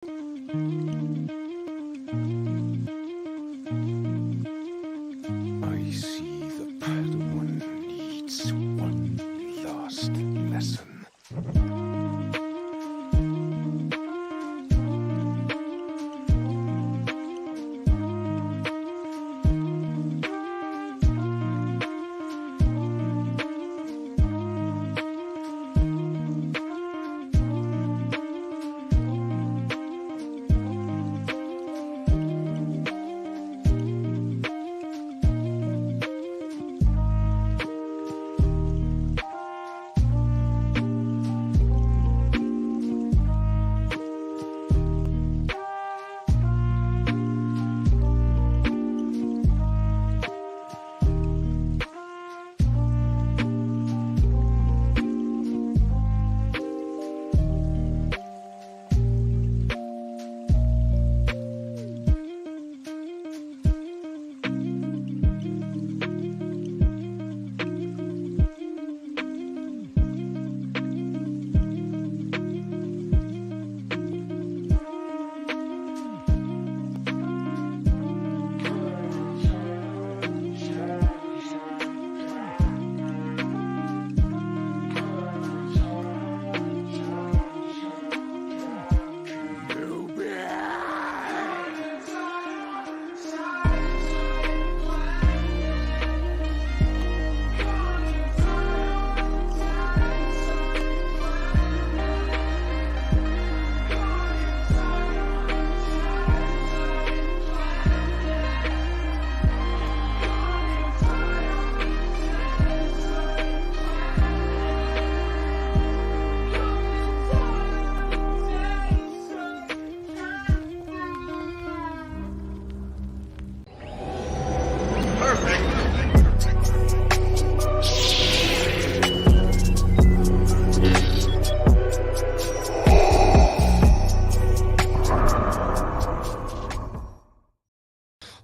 I see the Padawan needs one last lesson.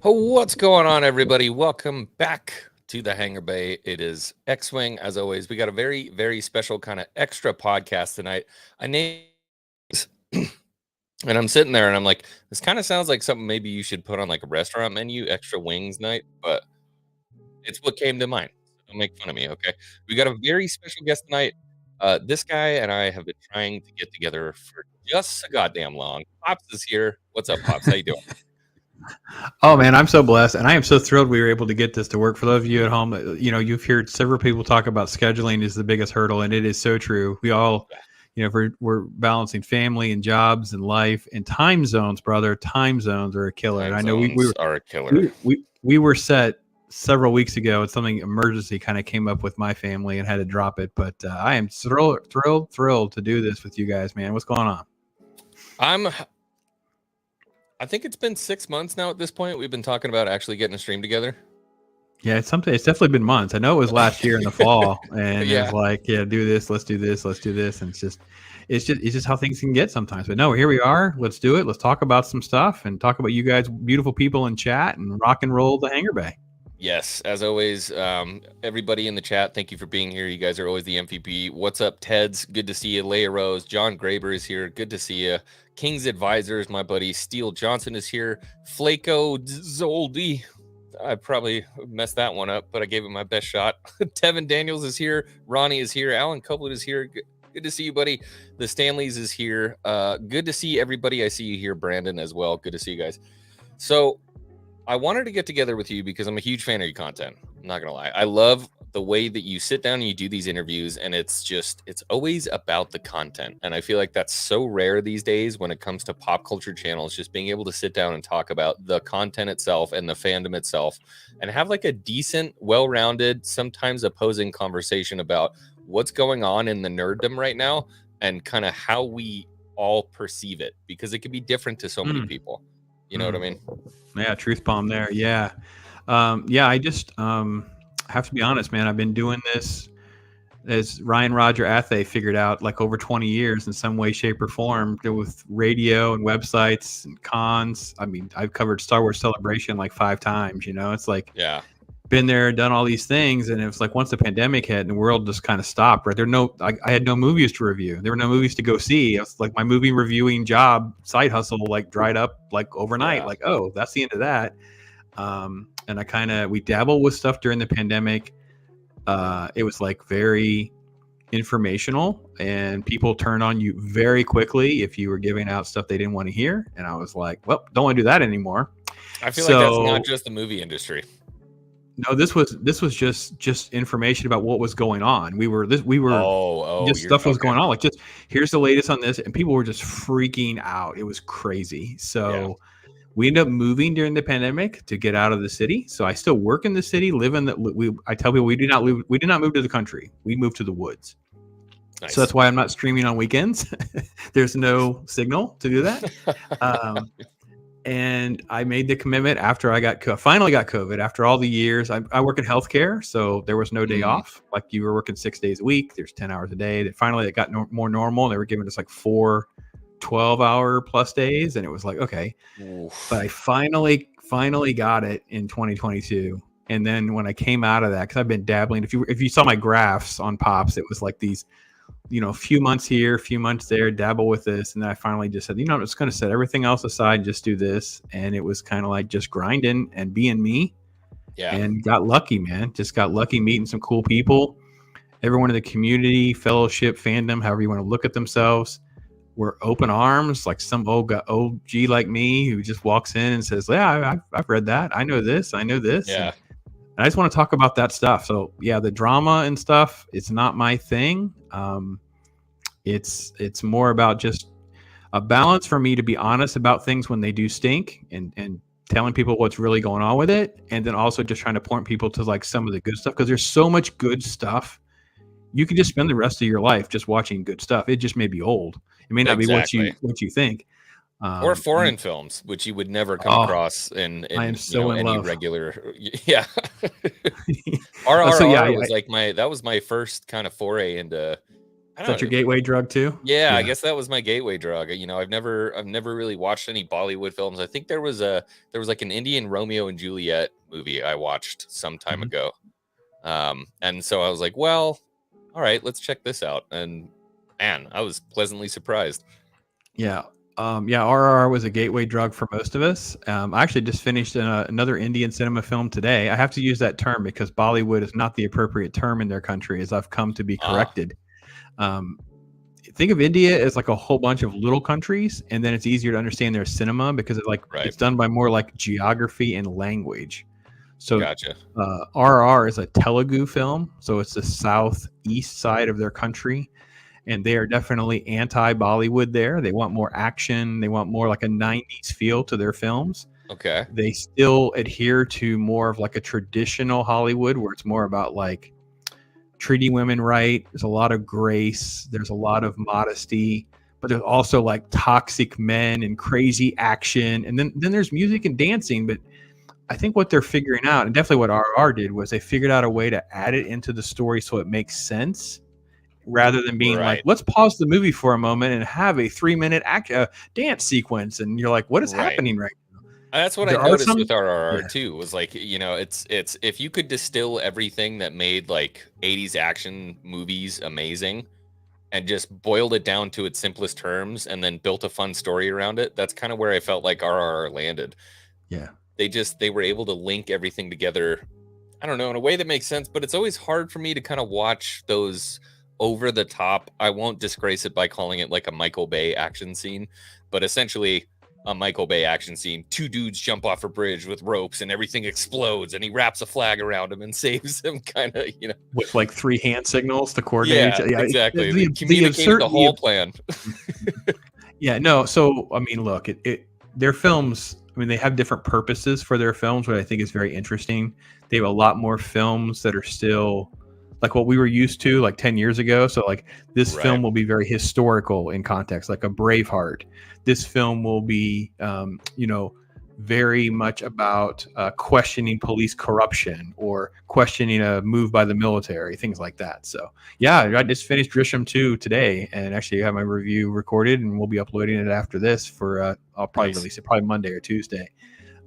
What's going on, everybody? Welcome back to the Hangar Bay. It is X-Wing. As always, we got a very, very special kind of extra podcast tonight. I named and I'm sitting there and I'm like, this kind of sounds like something maybe you should put on like a restaurant menu, extra wings night, but it's what came to mind. Don't make fun of me, okay? We got a very special guest tonight. This guy and I have been trying to get together for just so goddamn long. Pops is here. What's up, Pops? How you doing? Oh man, I'm so blessed, and I am so thrilled we were able to get this to work. For those of you at home, you know, you've heard several people talk about scheduling is the biggest hurdle, and it is so true. We all, you know, we're balancing family and jobs and life and time zones, brother. Time zones are a killer. Time and I know we are a killer. We were set several weeks ago, and something emergency kind of came up with my family and had to drop it. But I am thrilled to do this with you guys, man. What's going on? I think it's been 6 months now at this point. We've been talking about actually getting a stream together. Yeah, it's definitely been months. I know it was last year in the fall, and Yeah. it's like, yeah, do this, let's do this, let's do this, and it's just how things can get sometimes. But no, here we are. Let's do it. Let's talk about some stuff and talk about you guys, beautiful people in chat, and rock and roll the Hangar Bay. Yes, as always, everybody in the chat, thank you for being here. You guys are always the MVP. What's up, Teds? Good to see you. Leia Rose, John Graber is here. Good to see you. King's Advisors, my buddy Steele Johnson is here. Flaco Zoldi. I probably messed that one up, but I gave it my best shot. Tevin Daniels is here. Ronnie is here. Alan Copeland is here. Good to see you, buddy. The Stanleys is here. Good to see everybody. I see you here, Brandon, as well. Good to see you guys. So I wanted to get together with you because I'm a huge fan of your content. I'm not going to lie. I love the way that you sit down and you do these interviews, and it's always about the content. And I feel like that's so rare these days when it comes to pop culture channels, just being able to sit down and talk about the content itself and the fandom itself and have like a decent, well-rounded, sometimes opposing conversation about what's going on in the nerddom right now and kind of how we all perceive it, because it can be different to so many people. You know what I mean? Yeah, truth bomb there. Yeah. I just have to be honest, man. I've been doing this, as Ryan Roger Athay figured out, like over 20 years in some way, shape, or form, with radio and websites and cons. I mean, I've covered Star Wars Celebration like 5 times, you know? It's like, yeah, been there, done all these things, and it was like once the pandemic hit and the world just kind of stopped. Right, I had no movies to review. There were no movies to go see. It was like my movie reviewing job side hustle like dried up like overnight. Yeah. Like, oh, that's the end of that. And we dabbled with stuff during the pandemic. It was like very informational, and people turned on you very quickly if you were giving out stuff they didn't want to hear. And I was like, well, don't want to do that anymore. I feel like that's not just the movie industry. No, this was just information about what was going on. Stuff was going on. Like, just here's the latest on this, and people were just freaking out. It was crazy. So we ended up moving during the pandemic to get out of the city. So I still work in the city, I tell people we did not move to the country. We moved to the woods. Nice. So that's why I'm not streaming on weekends. There's no signal to do that. And I made the commitment after I finally got COVID. After all the years, I work in healthcare, so there was no day off. Like, you were working 6 days a week. There's 10 hours a day. Finally, it got more normal. They were giving us like 4 12-hour plus days, and it was like, okay. Oof. But I finally got it in 2022. And then when I came out of that, because I've been dabbling, if you saw my graphs on Pops, it was like these, a few months here, a few months there, dabble with this. And then I finally just said, I'm just going to set everything else aside and just do this. And it was kind of like just grinding and being me. Yeah. And got lucky, man. Just got lucky meeting some cool people. Everyone in the community, fellowship, fandom, however you want to look at themselves, were open arms. Like some OG like me who just walks in and says, yeah, I've read that. I know this. Yeah. And I just want to talk about that stuff. So yeah, the drama and stuff, it's not my thing. It's more about just a balance for me to be honest about things when they do stink, and telling people what's really going on with it. And then also just trying to point people to like some of the good stuff, because there's so much good stuff. You can just spend the rest of your life just watching good stuff. It just may be old. It may not be what you think. Or foreign films, which you would never come across in I am so in any love. regular. Yeah. RRR that was my first kind of foray into. Is that your gateway drug too? Yeah, I guess that was my gateway drug. I've never really watched any Bollywood films. I think there was like an Indian Romeo and Juliet movie I watched some time ago. And so I was like, well, all right, let's check this out. And man, I was pleasantly surprised. Yeah. RRR was a gateway drug for most of us. I actually just finished another Indian cinema film today. I have to use that term because Bollywood is not the appropriate term in their country, as I've come to be corrected. Think of India as like a whole bunch of little countries, and then it's easier to understand their cinema because it's done by more like geography and language. So gotcha. RRR is a Telugu film, so it's the southeast side of their country. And they are definitely anti-Bollywood there. They want more action. They want more like a 90s feel to their films. Okay. They still adhere to more of like a traditional Hollywood where it's more about like treating women right. There's a lot of grace. There's a lot of modesty. But there's also like toxic men and crazy action. And then there's music and dancing. But I think what they're figuring out, and definitely what RR did, was they figured out a way to add it into the story so it makes sense. Rather than being like, let's pause the movie for a moment and have a 3-minute dance sequence, and you're like, what is happening right now? That's what I noticed with RRR too. Was like, it's if you could distill everything that made like 80s action movies amazing, and just boiled it down to its simplest terms, and then built a fun story around it. That's kind of where I felt like RRR landed. Yeah, they were able to link everything together. I don't know, in a way that makes sense, but it's always hard for me to kind of watch those over the top. I won't disgrace it by calling it like a Michael Bay action scene, but essentially a Michael Bay action scene. 2 dudes jump off a bridge with ropes and everything explodes and he wraps a flag around him and saves him, kind of, with like 3 hand signals to coordinate. Yeah, exactly. They communicated the whole plan. Yeah, no. So, I mean, look, their films, I mean, they have different purposes for their films, what I think is very interesting. They have a lot more films that are still like what we were used to like 10 years ago. So like this film will be very historical in context, like a Braveheart. This film will be, very much about questioning police corruption or questioning a move by the military, things like that. So yeah, I just finished Drishyam 2 today, and actually have my review recorded, and we'll be uploading it after this for, I'll probably release it probably Monday or Tuesday.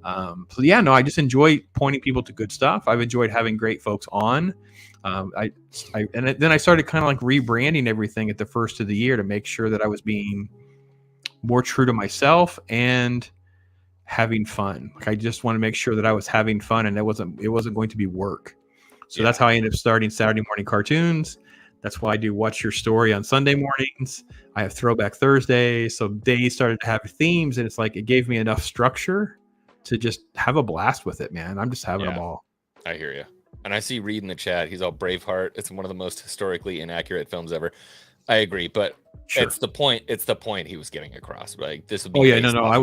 So yeah, no, I just enjoy pointing people to good stuff. I've enjoyed having great folks on. Then I started kind of like rebranding everything at the first of the year to make sure that I was being more true to myself and having fun. Like I just want to make sure that I was having fun and it wasn't going to be work. So that's how I ended up starting Saturday morning cartoons. That's why I do Watch Your Story on Sunday mornings. I have Throwback Thursday. So days started to have themes, and it's like it gave me enough structure to just have a blast with it, man. I'm just having a ball. I hear you. And I see Reed in the chat. He's all Braveheart. It's one of the most historically inaccurate films ever. I agree, but it's the point. It's the point he was getting across. Like this would be. I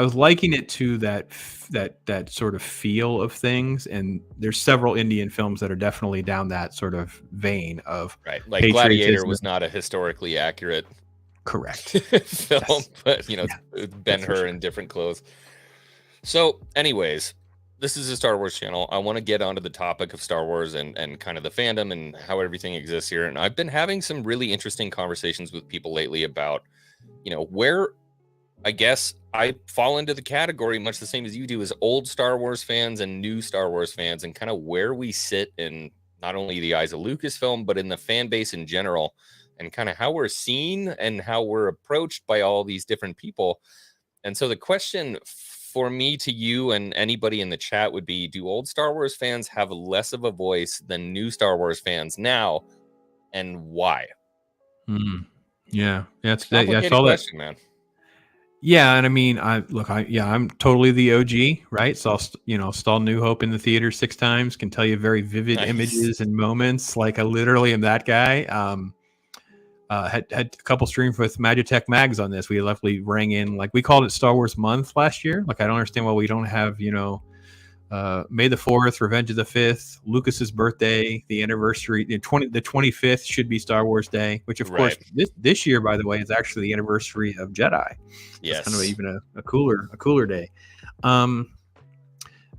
was liking it to that sort of feel of things, and there's several Indian films that are definitely down that sort of vein of like Gladiator was not a historically accurate correct film, but it's Ben-Hur in different clothes. So, anyways, this is a Star Wars channel. I want to get onto the topic of Star Wars and kind of the fandom and how everything exists here. And I've been having some really interesting conversations with people lately about, where I guess I fall into the category much the same as you do as old Star Wars fans and new Star Wars fans, and kind of where we sit in not only the eyes of Lucasfilm, but in the fan base in general, and kind of how we're seen and how we're approached by all these different people. And so the question for me to you and anybody in the chat would be, do old Star Wars fans have less of a voice than new Star Wars fans now, and why? Yeah, that's I saw that, man. Yeah, and I mean, I'm totally the OG, right? So saw New Hope in the theater 6 times. Can tell you very vivid images and moments. Like I literally am that guy. Had a couple streams with Magitech Mags on this. We luckily rang in, like we called it Star Wars Month last year. Like I don't understand why we don't have May the 4th, Revenge of the 5th, Lucas's birthday, the anniversary. The 25th should be Star Wars Day, which of course this year, by the way, is actually the anniversary of Jedi. Yes, it's kind of even a cooler day.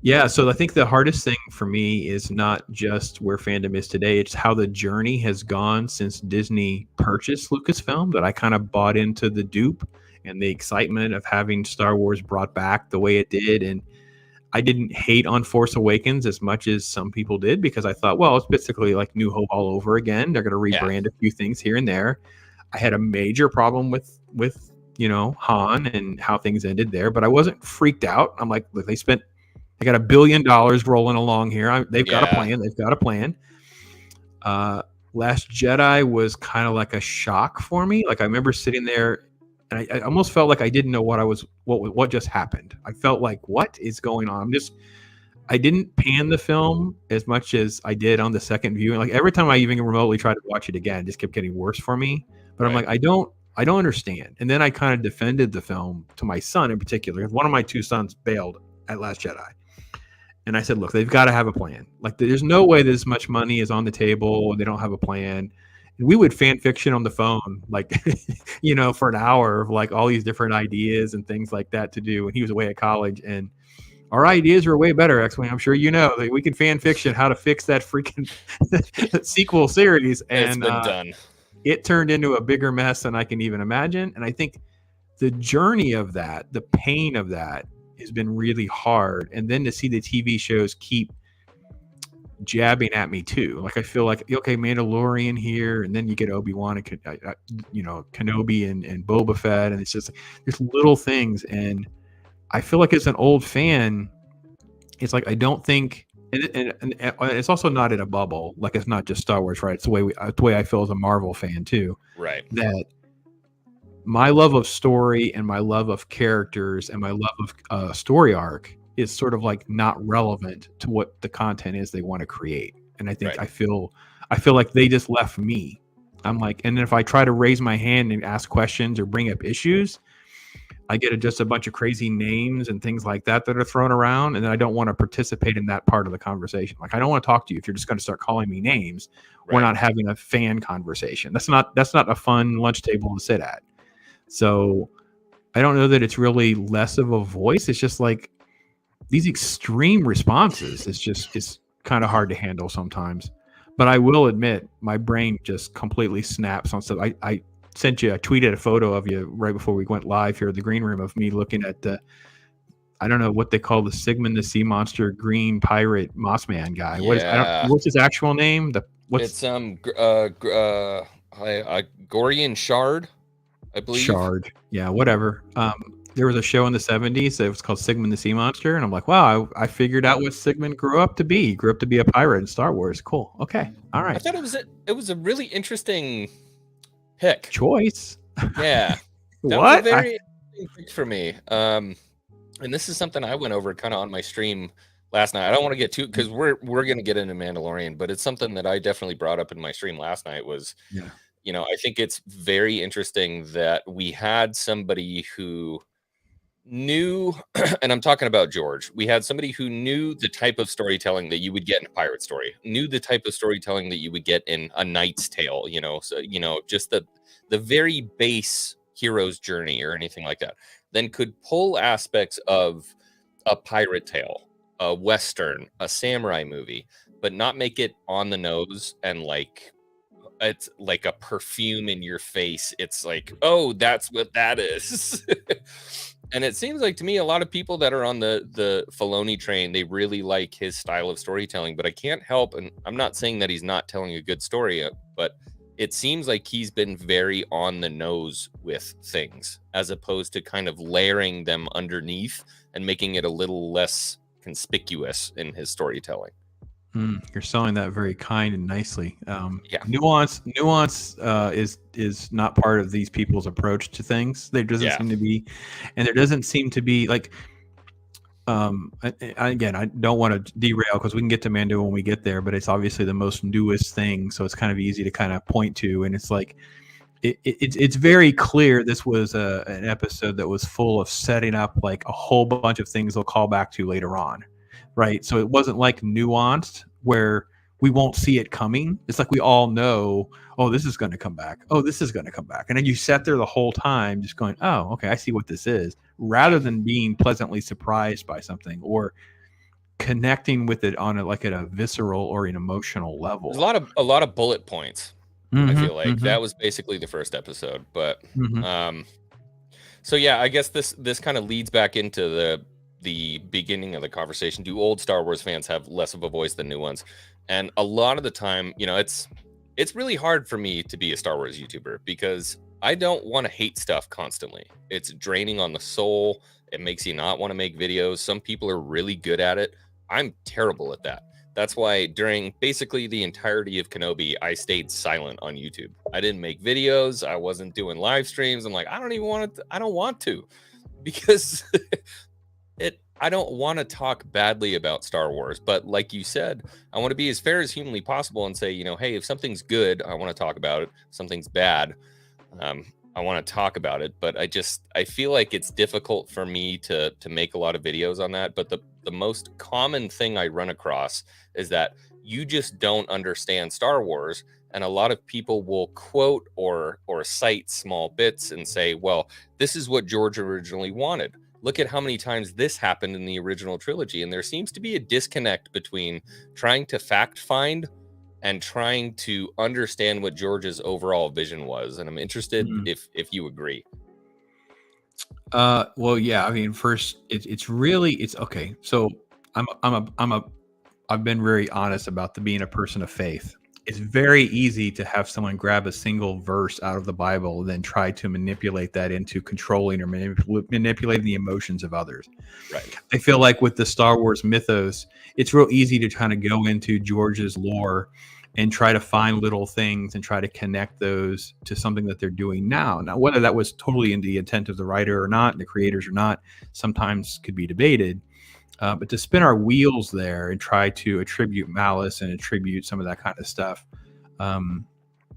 Yeah, so I think the hardest thing for me is not just where fandom is today, it's how the journey has gone since Disney purchased Lucasfilm, that I kind of bought into the dupe and the excitement of having Star Wars brought back the way it did. And I didn't hate on Force Awakens as much as some people did, because I thought, well, it's basically like New Hope all over again. They're going to rebrand a few things here and there. I had a major problem with Han and how things ended there, but I wasn't freaked out. I'm like, look, they got $1 billion rolling along here. They've got a plan. They've got a plan. Last Jedi was kind of like a shock for me. Like I remember sitting there, and I almost felt like I didn't know what just happened. I felt like, what is going on? I didn't pan the film as much as I did on the second viewing. Like every time I even remotely tried to watch it again, it just kept getting worse for me. But I'm like, I don't understand. And then I kind of defended the film to my son in particular. One of my 2 sons bailed at Last Jedi. And I said, look, they've got to have a plan. Like, there's no way this much money is on the table and they don't have a plan. And we would fan fiction on the phone, like, for an hour of like all these different ideas and things like that to do. And he was away at college, and our ideas are way better, X-Wing. I'm sure like, we can fan fiction how to fix that freaking sequel series. And it's been done. It turned into a bigger mess than I can even imagine. And I think the journey of that, the pain of that, has been really hard. And then to see the TV shows keep jabbing at me too. Like I feel like, okay, Mandalorian here, and then you get Obi-Wan and Kenobi and Boba Fett, and it's just there's little things. And I feel like as an old fan, it's like I don't think, and it's also not in a bubble. Like it's not just Star Wars, right? It's the way I feel as a Marvel fan too. Right. That my love of story and my love of characters and my love of story arc is sort of like not relevant to what the content is they want to create. And I think I feel like they just left me. I'm like, and if I try to raise my hand and ask questions or bring up issues, I get just a bunch of crazy names and things like that are thrown around. And then I don't want to participate in that part of the conversation. Like, I don't want to talk to you if you're just going to start calling me names. We're not having a fan conversation. That's not a fun lunch table to sit at. So I don't know that it's really less of a voice. It's just like these extreme responses. It's kind of hard to handle sometimes. But I will admit, my brain just completely snaps on stuff. I tweeted a photo of you right before we went live here at the green room of me looking at the I don't know what they call the Sigmund the Sea Monster Green Pirate Mossman guy. Yeah. What's his actual name? It's Gorian Shard, I believe. Shard. Yeah, whatever. There was a show in the 70s that was called Sigmund the Sea Monster, and I'm like, wow, I figured out what Sigmund grew up to be. He grew up to be a pirate in Star Wars. Cool. Okay. All right. I thought it was a really interesting pick. Choice. Yeah. That What? was a very interesting pick for me. And this is something I went over kind of on my stream last night. I don't want to get too, because we're going to get into Mandalorian, but it's something that I definitely brought up in my stream last night was, I think it's very interesting that we had somebody who knew, and I'm talking about George, we had somebody who knew the type of storytelling that you would get in a pirate story, knew the type of storytelling that you would get in a Knight's Tale, so, just the very base hero's journey or anything like that, then could pull aspects of a pirate tale, a Western, a samurai movie, but not make it on the nose and it's like a perfume in your face. It's like, oh, that's what that is. And it seems like to me, a lot of people that are on the Filoni train, they really like his style of storytelling, but I can't help, and I'm not saying that he's not telling a good story, but it seems like he's been very on the nose with things as opposed to kind of layering them underneath and making it a little less conspicuous in his storytelling. You're selling that very kind and nicely. Yeah. Nuance is not part of these people's approach to things. There doesn't seem to be, and there doesn't seem to be like. Again, I don't want to derail because we can get to Mando when we get there, but it's obviously the most newest thing, so it's kind of easy to kind of point to, and it's like it's very clear this was an episode that was full of setting up like a whole bunch of things they'll call back to later on. Right. So it wasn't like nuanced where we won't see it coming. It's like we all know, oh, this is going to come back. Oh, this is going to come back. And then you sat there the whole time just going, oh, okay, I see what this is, rather than being pleasantly surprised by something or connecting with it on at a visceral or an emotional level. There's a lot of bullet points. I feel like that was basically the first episode. But so, yeah, I guess this kind of leads back into the beginning of the conversation. Do old Star Wars fans have less of a voice than new ones? And a lot of the time, it's really hard for me to be a Star Wars YouTuber because I don't want to hate stuff constantly. It's draining on the soul. It makes you not want to make videos. Some people are really good at it. I'm terrible at that. That's why during basically the entirety of Kenobi, I stayed silent on YouTube. I didn't make videos. I wasn't doing live streams. I'm like, I don't want to because I don't want to talk badly about Star Wars, but like you said, I want to be as fair as humanly possible and say, hey, if something's good, I want to talk about it. If something's bad, I want to talk about it. But I feel like it's difficult for me to make a lot of videos on that. But the most common thing I run across is that you just don't understand Star Wars. And a lot of people will quote or cite small bits and say, well, this is what George originally wanted. Look at how many times this happened in the original trilogy. And there seems to be a disconnect between trying to fact find and trying to understand what George's overall vision was. And I'm interested if you agree. Well, yeah, I mean, first it's okay. So I've been very honest about being a person of faith. It's very easy to have someone grab a single verse out of the Bible and then try to manipulate that into controlling or manipulating the emotions of others. Right. I feel like with the Star Wars mythos, it's real easy to kind of go into George's lore and try to find little things and try to connect those to something that they're doing now. Now, whether that was totally in the intent of the writer or not, the creators or not, sometimes could be debated. But to spin our wheels there and try to attribute malice and attribute some of that kind of stuff,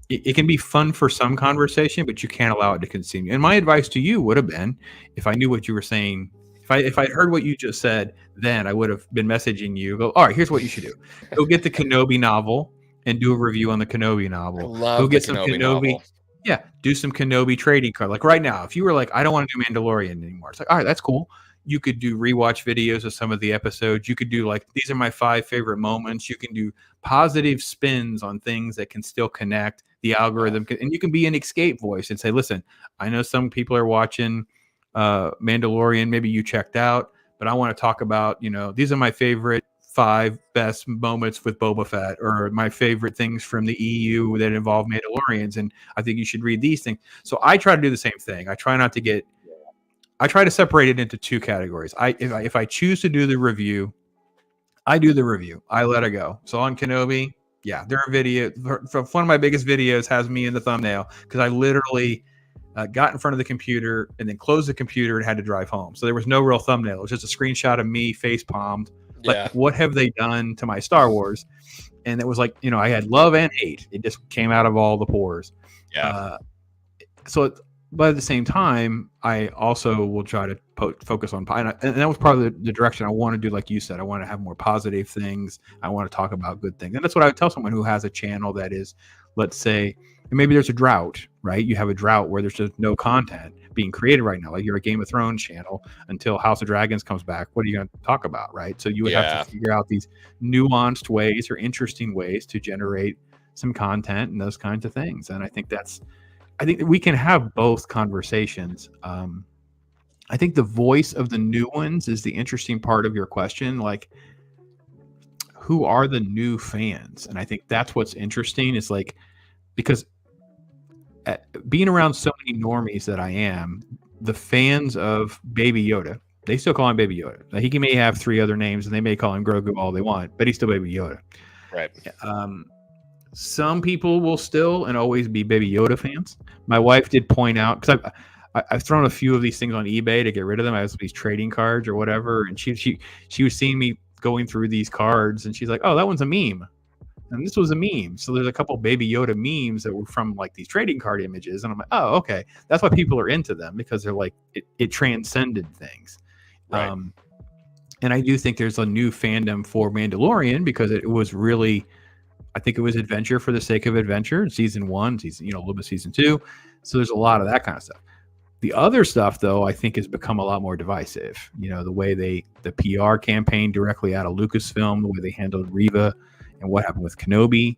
it can be fun for some conversation, but you can't allow it to consume you. And my advice to you would have been, if I knew what you were saying, if I heard what you just said, then I would have been messaging you. Go, all right, here's what you should do. Go get the Kenobi novel and do a review on the Kenobi novel. Go get some Kenobi novel. Yeah, do some Kenobi trading card. Like right now, if you were like, I don't want to do Mandalorian anymore, it's like, all right, that's cool. You could do rewatch videos of some of the episodes. You could do like, these are my 5 favorite moments. You can do positive spins on things that can still connect the algorithm. And you can be an escape voice and say, listen, I know some people are watching Mandalorian. Maybe you checked out, but I want to talk about, these are my favorite 5 best moments with Boba Fett, or my favorite things from the EU that involve Mandalorians, and I think you should read these things. So I try to do the same thing. I try to separate it into 2 categories. If I choose to do the review, I do the review. I let it go. So on Kenobi, yeah, there are videos. One of my biggest videos has me in the thumbnail because I literally got in front of the computer and then closed the computer and had to drive home. So there was no real thumbnail. It was just a screenshot of me face palmed. Like, what have they done to my Star Wars? And it was like, I had love and hate. It just came out of all the pores. Yeah. But at the same time, I also will try to focus on, and that was part of the direction I want to do. Like you said, I want to have more positive things. I want to talk about good things. And that's what I would tell someone who has a channel that is, let's say, maybe there's a drought, right? You have a drought where there's just no content being created right now. Like you're a Game of Thrones channel until House of Dragons comes back. What are you going to talk about, right? So you would have to figure out these nuanced ways or interesting ways to generate some content and those kinds of things. And I think we can have both conversations. I think the voice of the new ones is the interesting part of your question. Like, who are the new fans? And I think that's what's interesting is like, because being around so many normies that I am, the fans of Baby Yoda, they still call him Baby Yoda. Now, he may have 3 other names and they may call him Grogu all they want, but he's still Baby Yoda. Right. Some people will still and always be Baby Yoda fans. My wife did point out, because I've thrown a few of these things on eBay to get rid of them. I have these trading cards or whatever, and she was seeing me going through these cards, and she's like, "Oh, that one's a meme," and this was a meme. So there's a couple Baby Yoda memes that were from like these trading card images, and I'm like, "Oh, okay, that's why people are into them, because they're like it transcended things." Right. And I do think there's a new fandom for Mandalorian because it was really, I think it was adventure for the sake of adventure. Season 1, a little bit season 2. So there's a lot of that kind of stuff. The other stuff, though, I think has become a lot more divisive. The way the PR campaign directly out of Lucasfilm, the way they handled Reva and what happened with Kenobi.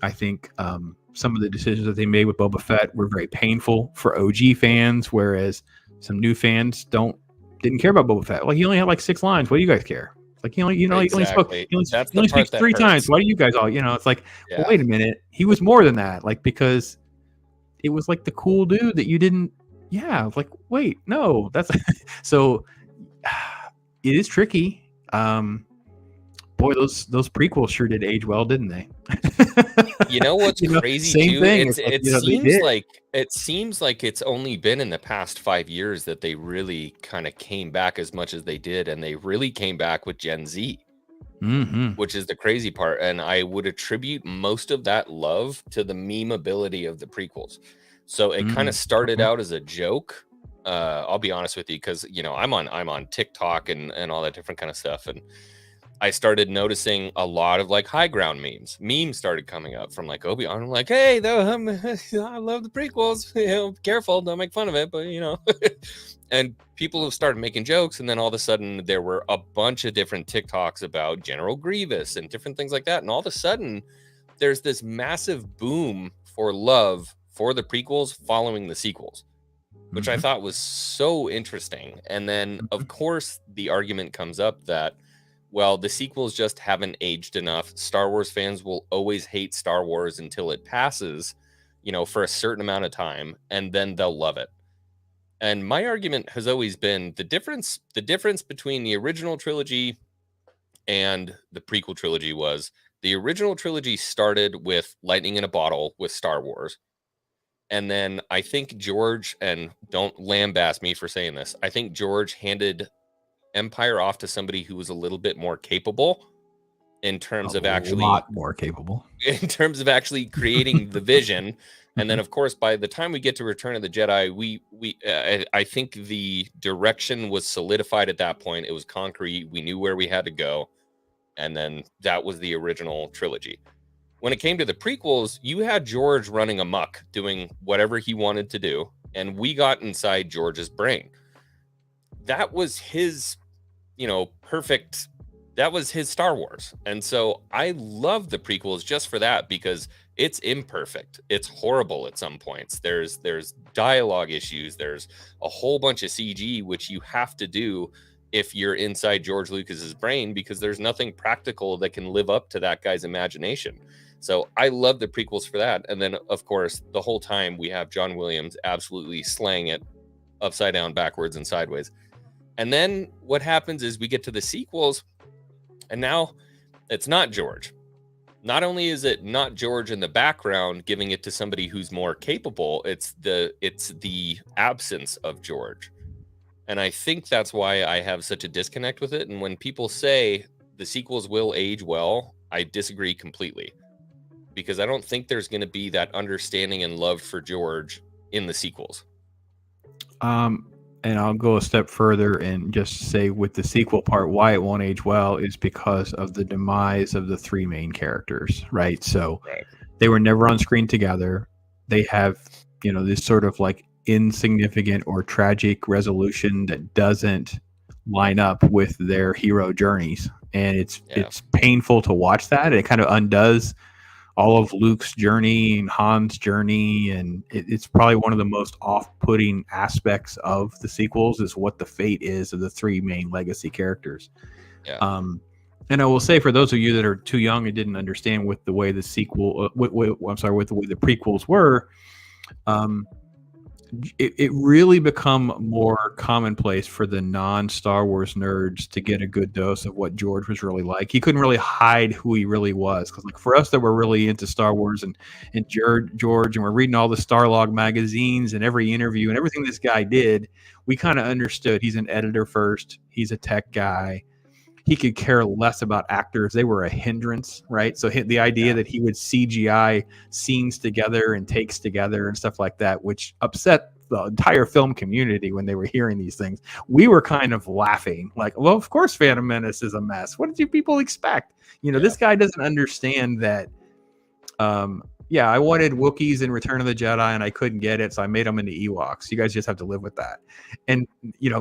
I think some of the decisions that they made with Boba Fett were very painful for OG fans, whereas some new fans didn't care about Boba Fett. Like, he only had like 6 lines. What do you guys care? Like, he only spoke. He only speaks 3 times. Why do you guys all? It's like, well, wait a minute. He was more than that. Like, because it was like the cool dude that you didn't. Yeah, it's like, wait, no, that's so. It is tricky. Boy, those prequels sure did age well, didn't they? You know what's crazy same too? thing. It seems like it's only been in the past 5 years that they really kind of came back as much as they did, and they really came back with Gen Z, which is the crazy part. And I would attribute most of that love to the meme ability of the prequels. So it kind of started out as a joke. I'll be honest with you, because I'm on TikTok and all that different kind of stuff, and I started noticing a lot of like high ground memes. Memes started coming up from like Obi-Wan. I'm like, hey, I love the prequels. Careful, don't make fun of it. But and people have started making jokes, and then all of a sudden there were a bunch of different TikToks about General Grievous and different things like that. And all of a sudden there's this massive boom for love for the prequels following the sequels, which I thought was so interesting. And then, of course, the argument comes up that, well, the sequels just haven't aged enough. Star Wars fans will always hate Star Wars until it passes, for a certain amount of time, and then they'll love it. And my argument has always been the difference between the original trilogy and the prequel trilogy was the original trilogy started with lightning in a bottle with Star Wars. And then I think George, and don't lambaste me for saying this, I think George handed Empire off to somebody who was a little bit more capable in terms of actually creating the vision. And then, of course, by the time we get to Return of the Jedi, I think the direction was solidified at that point. It was concrete. We knew where we had to go. And then that was the original trilogy. When it came to the prequels, you had George running amok, doing whatever he wanted to do, and we got inside George's brain. That was his, perfect. That was his Star Wars. And so I love the prequels just for that, because it's imperfect. It's horrible at some points. There's dialogue issues. There's a whole bunch of CG, which you have to do if you're inside George Lucas's brain, because there's nothing practical that can live up to that guy's imagination. So I love the prequels for that. And then, of course, the whole time we have John Williams absolutely slaying it upside down, backwards, and sideways. And then what happens is we get to the sequels, and now it's not George. Not only is it not George in the background giving it to somebody who's more capable, it's the absence of George. And I think that's why I have such a disconnect with it. And when people say the sequels will age well, I disagree completely. Because I don't think there's going to be that understanding and love for George in the sequels. And I'll go a step further and just say with the sequel part, why it won't age well is because of the demise of the three main characters, right? So they were never on screen together. They have, this sort of like insignificant or tragic resolution that doesn't line up with their hero journeys. And it's painful to watch that. It kind of undoes all of Luke's journey and Han's journey, and it's probably one of the most off-putting aspects of the sequels is what the fate is of the three main legacy characters. And I will say, for those of you that are too young and didn't understand with the way the with the way the prequels were, it really become more commonplace for the non-Star Wars nerds to get a good dose of what George was really like. He couldn't really hide who he really was, because like for us that were really into Star Wars and George, and we're reading all the Starlog magazines and every interview and everything this guy did, we kind of understood he's an editor first. He's a tech guy. He could care less about actors. They were a hindrance, right? So the idea that he would CGI scenes together and takes together and stuff like that, which upset the entire film community when they were hearing these things. We were kind of laughing like, well, of course Phantom Menace is a mess. What did you people expect? This guy doesn't understand that. I wanted Wookiees in Return of the Jedi and I couldn't get it, so I made them into Ewoks. You guys just have to live with that. And,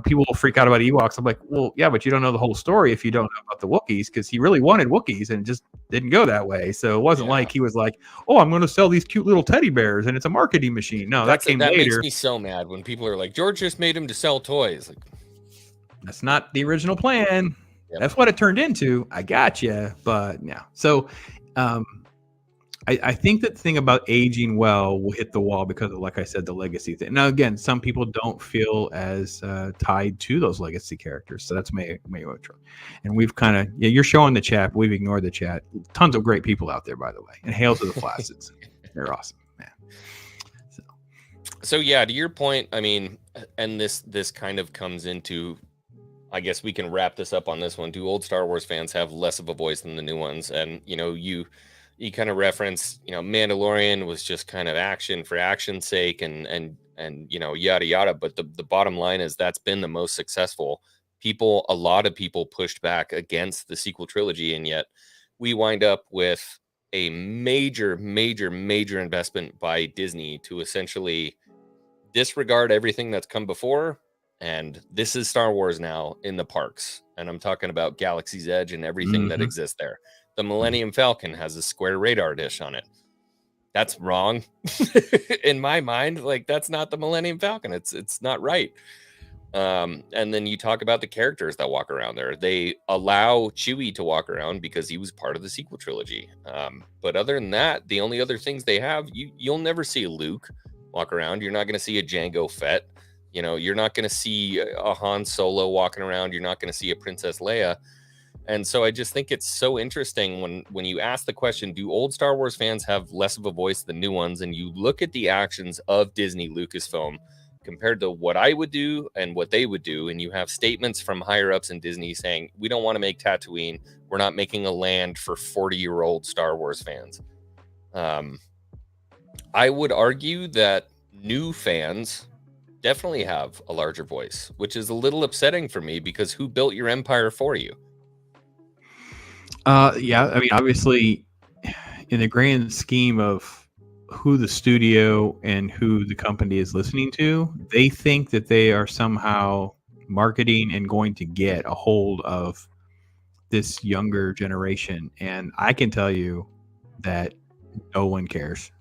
people will freak out about Ewoks. I'm like, well, yeah, but you don't know the whole story if you don't know about the Wookiees, because he really wanted Wookiees and it just didn't go that way. So it wasn't like he was like, oh, I'm going to sell these cute little teddy bears and it's a marketing machine. No, that came later. That makes me so mad when people are like, George just made him to sell toys. Like, that's not the original plan. Yep. That's what it turned into. I gotcha. But yeah. So, I think that the thing about aging well will hit the wall because of, like I said, the legacy thing. Now, again, some people don't feel as tied to those legacy characters. So that's maybe true. And we've kind of, you're showing the chat, but we've ignored the chat. Tons of great people out there, by the way. And hail to the Flacids. They're awesome, man. So yeah, to your point, I mean, and this kind of comes into, I guess we can wrap this up on this one. Do old Star Wars fans have less of a voice than the new ones? And, you kind of reference, Mandalorian was just kind of action for action's sake and yada yada. But the bottom line is that's been the most successful. A lot of people pushed back against the sequel trilogy, and yet we wind up with a major investment by Disney to essentially disregard everything that's come before. And this is Star Wars now in the parks. And I'm talking about Galaxy's Edge and everything that exists there. The Millennium Falcon has a square radar dish on it. That's wrong. In my mind, like, that's not the Millennium Falcon. It's not right. And then you talk about the characters that walk around there. They allow Chewie to walk around because he was part of the sequel trilogy. But other than that, the only other things they have, you'll never see Luke walk around. You're not going to see a Jango Fett. You're not going to see a Han Solo walking around. You're not going to see a Princess Leia. And so I just think it's so interesting when you ask the question, do old Star Wars fans have less of a voice than new ones? And you look at the actions of Disney Lucasfilm compared to what I would do and what they would do. And you have statements from higher ups in Disney saying, we don't want to make Tatooine. We're not making a land for 40-year-old Star Wars fans. I would argue that new fans definitely have a larger voice, which is a little upsetting for me because who built your empire for you? Yeah, I mean, obviously, in the grand scheme of who the studio and who the company is listening to, they think that they are somehow marketing and going to get a hold of this younger generation. And I can tell you that no one cares.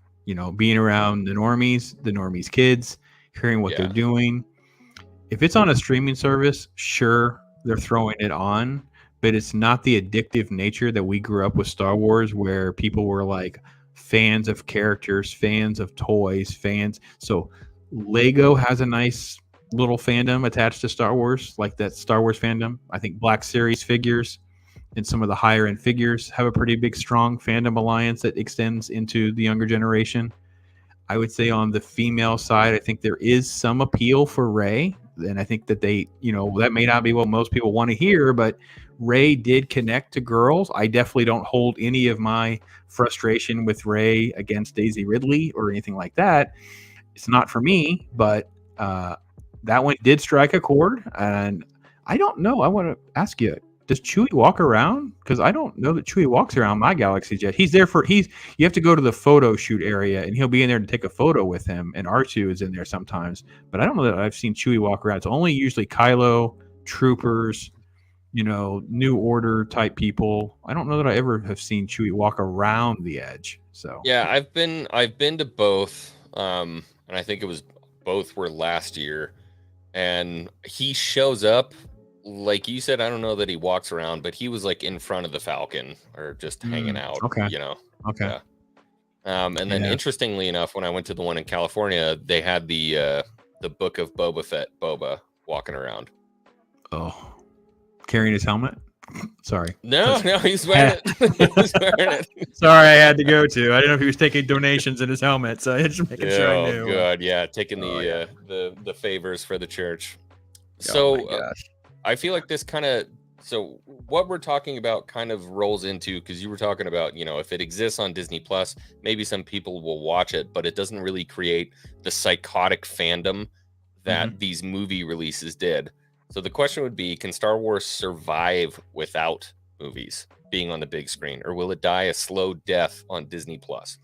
Being around the normies kids, hearing what they're doing. If it's on a streaming service, sure, they're throwing it on, but it's not the addictive nature that we grew up with Star Wars, where people were like fans of characters, fans of toys, fans. So Lego has a nice little fandom attached to Star Wars, like that Star Wars fandom. I think Black Series figures and some of the higher end figures have a pretty big, strong fandom alliance that extends into the younger generation. I would say on the female side, I think there is some appeal for Rey. And I think that they, that may not be what most people want to hear, but Rey did connect to girls. I definitely don't hold any of my frustration with Rey against Daisy Ridley or anything like that. It's not for me, but that one did strike a chord. And I don't know. I want to ask you, does Chewie walk around? Because I don't know that Chewie walks around my Galaxy jet. He's there you have to go to the photo shoot area, and he'll be in there to take a photo with him, and R2 is in there sometimes. But I don't know that I've seen Chewie walk around. It's only usually Kylo, troopers, New Order type people. I don't know that I ever have seen Chewie walk around the edge. So yeah, I've been to both, and I think it was both were last year, and he shows up. Like you said, I don't know that he walks around, but he was like in front of the Falcon or just hanging out. Okay. Okay. Yeah. And then interestingly enough, when I went to the one in California, they had the Book of Boba Fett Boba walking around. Oh, carrying his helmet. Sorry. No, he's wearing it. He's wearing it. Sorry, I had to go to. I didn't know if he was taking donations in his helmet, so I just making sure I knew. Oh god, yeah, taking the favors for the church. Oh, So. I feel like this so what we're talking about kind of rolls into, because you were talking about, if it exists on Disney Plus, maybe some people will watch it, but it doesn't really create the psychotic fandom that these movie releases did. So the question would be, can Star Wars survive without movies being on the big screen, or will it die a slow death on Disney Plus?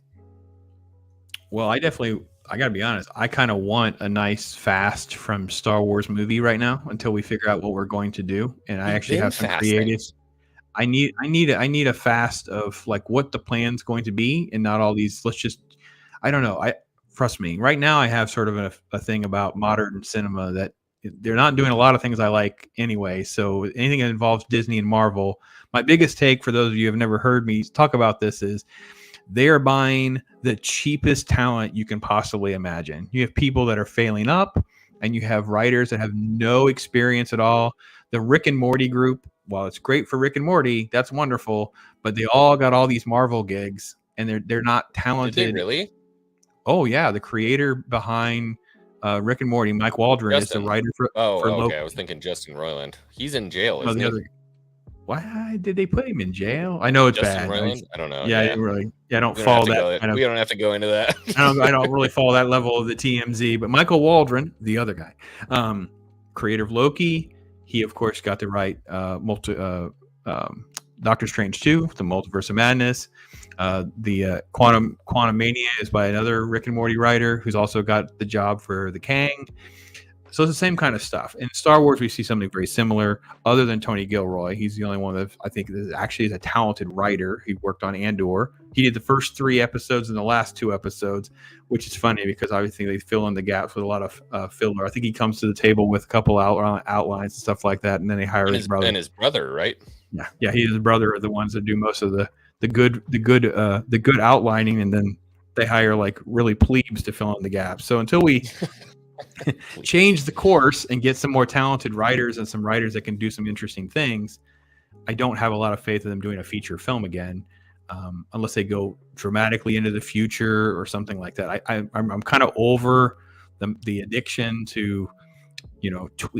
Well, I got to be honest. I kind of want a nice fast from Star Wars movie right now until we figure out what we're going to do. And I actually have some creatives. I need a fast of like what the plan's going to be, and not all these. I don't know. Trust me. Right now, I have sort of a thing about modern cinema that they're not doing a lot of things I like anyway. So anything that involves Disney and Marvel, my biggest take for those of you who have never heard me talk about this is, they are buying the cheapest talent you can possibly imagine. You have people that are failing up, and you have writers that have no experience at all. The Rick and Morty group, while it's great for Rick and Morty, that's wonderful, but they all got all these Marvel gigs, and they're not talented. Did they really? Oh yeah, the creator behind Rick and Morty, Mike Waldron, is the writer for Loki. Okay. I was thinking Justin Roiland. He's in jail, isn't he? Why did they put him in jail? I know it's Justin bad. Roiland? I don't know. Yeah, I don't follow that. We don't have to go into that. I don't really follow that level of the TMZ. But Michael Waldron, the other guy, creator of Loki, he of course got to write Doctor Strange 2, the Multiverse of Madness. The Quantum Mania is by another Rick and Morty writer who's also got the job for the Kang. So it's the same kind of stuff. In Star Wars, we see something very similar, other than Tony Gilroy. He's the only one that I think actually is a talented writer. He worked on Andor. He did the first 3 episodes and the last 2 episodes, which is funny because obviously they fill in the gaps with a lot of filler. I think he comes to the table with a couple outlines and stuff like that, and then they hire his brother. And his brother, right? Yeah, he's his brother are the ones that do most of the good outlining, and then they hire like really plebes to fill in the gaps. So until we change the course and get some more talented writers and some writers that can do some interesting things, I don't have a lot of faith in them doing a feature film again, unless they go dramatically into the future or something like that. I'm kind of over the addiction to,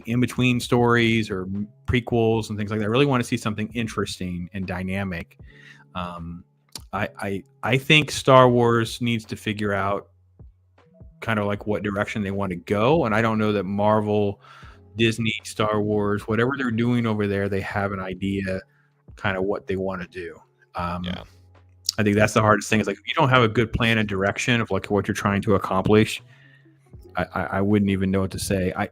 in between stories or prequels and things like that. I really want to see something interesting and dynamic. I think Star Wars needs to figure out kind of like what direction they want to go, and I don't know that Marvel, Disney, Star Wars, whatever they're doing over there, they have an idea kind of what they want to do. I think that's the hardest thing, is like if you don't have a good plan and direction of like what you're trying to accomplish, I wouldn't even know what to say. I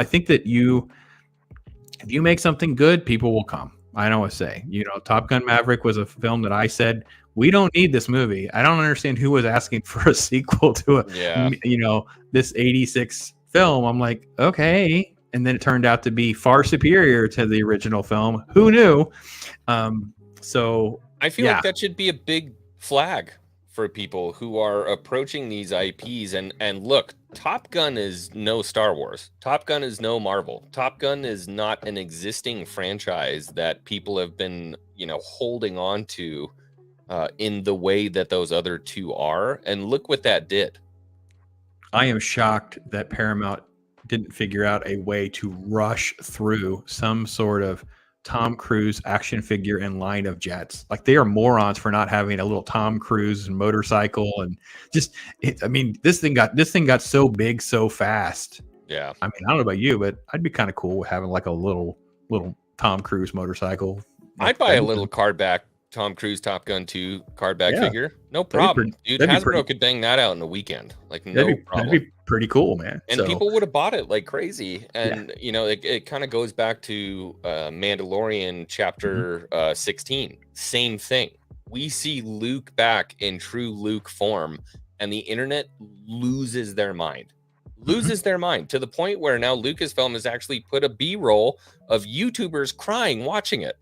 think that if you make something good, people will come. I don't want to say, Top Gun Maverick was a film that I said, we don't need this movie. I don't understand who was asking for a sequel to this 86 film. I'm like, okay. and then it turned out to be far superior to the original film. Who knew? So I feel like that should be a big flag for people who are approaching these IPs. And look, Top Gun is no Star Wars. Top Gun is no Marvel. Top Gun is not an existing franchise that people have been, holding on to in the way that those other two are. And look what that did. I am shocked that Paramount didn't figure out a way to rush through some sort of Tom Cruise action figure and line of jets. Like, they are morons for not having a little Tom Cruise and motorcycle and this thing got so big so fast. Yeah. I mean, I don't know about you, but I'd be kind of cool with having like a little Tom Cruise motorcycle. I'd buy a little card back Tom Cruise Top Gun 2 card back figure. No problem. Dude, Hasbro could bang that out in a weekend. Like, no problem. That'd be pretty cool, man. And people would have bought it like crazy. And, it kind of goes back to Mandalorian chapter 16. Same thing. We see Luke back in true Luke form, and the internet loses their mind. Their mind to the point where now Lucasfilm has actually put a B-roll of YouTubers crying watching it.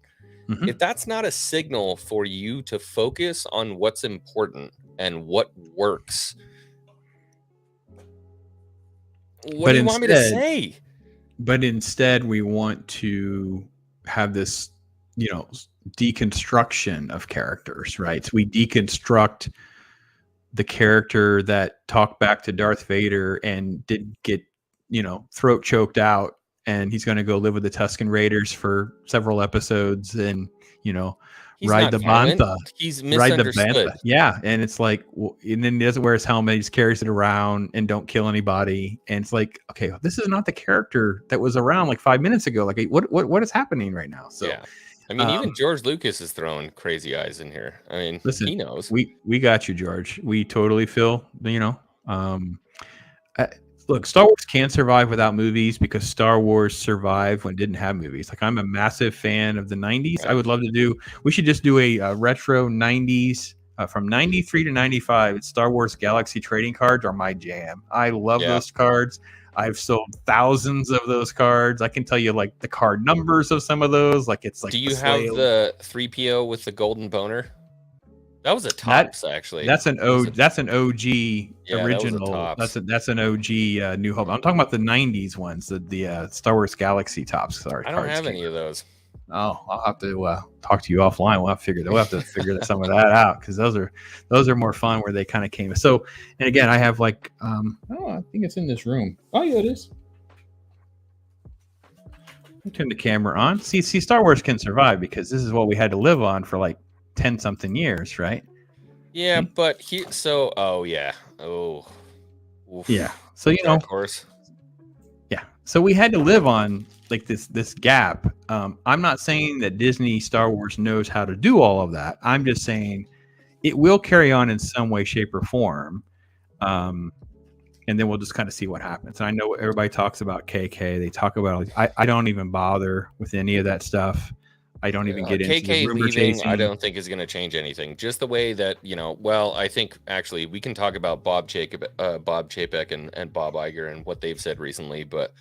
Mm-hmm. If that's not a signal for you to focus on what's important and what works, what do you want me to say? But instead, we want to have this, deconstruction of characters, right? So we deconstruct the character that talked back to Darth Vader and didn't get, throat choked out, and he's going to go live with the Tusken Raiders for several episodes and, ride the bantha. He's misunderstood. Yeah. And it's like, and then he doesn't wear his helmet. He just carries it around and don't kill anybody. And it's like, okay, this is not the character that was around like 5 minutes ago. Like, what is happening right now? So, yeah. I mean, even George Lucas is throwing crazy eyes in here. I mean, listen, he knows. We got you, George. We totally feel, look, Star Wars can't survive without movies because Star Wars survived when it didn't have movies. Like, I'm a massive fan of the 90s. Right. I would love to we should just do a retro 90s from 93 to 95. Star Wars Galaxy trading cards are my jam. I love those cards. I've sold thousands of those cards. I can tell you like the card numbers of some of those. Like, it's like, do you have the 3PO with the golden boner? That was a Tops, actually. That's an OG original. That's an OG New Hope. I'm talking about the 90s ones, the Star Wars Galaxy Tops. I don't have any of those. Oh, I'll have to talk to you offline. We'll have to figure some of that out, because those are more fun where they kind of came. So, and again, I have like I think it's in this room. Oh yeah, it is. I'll turn the camera on. See, Star Wars can survive because this is what we had to live on for like 10 something years, right? Yeah, but so of course. Yeah. So we had to live on like this gap. I'm not saying that Disney Star Wars knows how to do all of that. I'm just saying it will carry on in some way, shape, or form. And then we'll just kind of see what happens. And I know everybody talks about KK. They talk about, I don't even bother with any of that stuff. I don't even get into KK leaving. I don't think is going to change anything. Just the way that, I think actually we can talk about Bob Chapek and Bob Iger and what they've said recently. But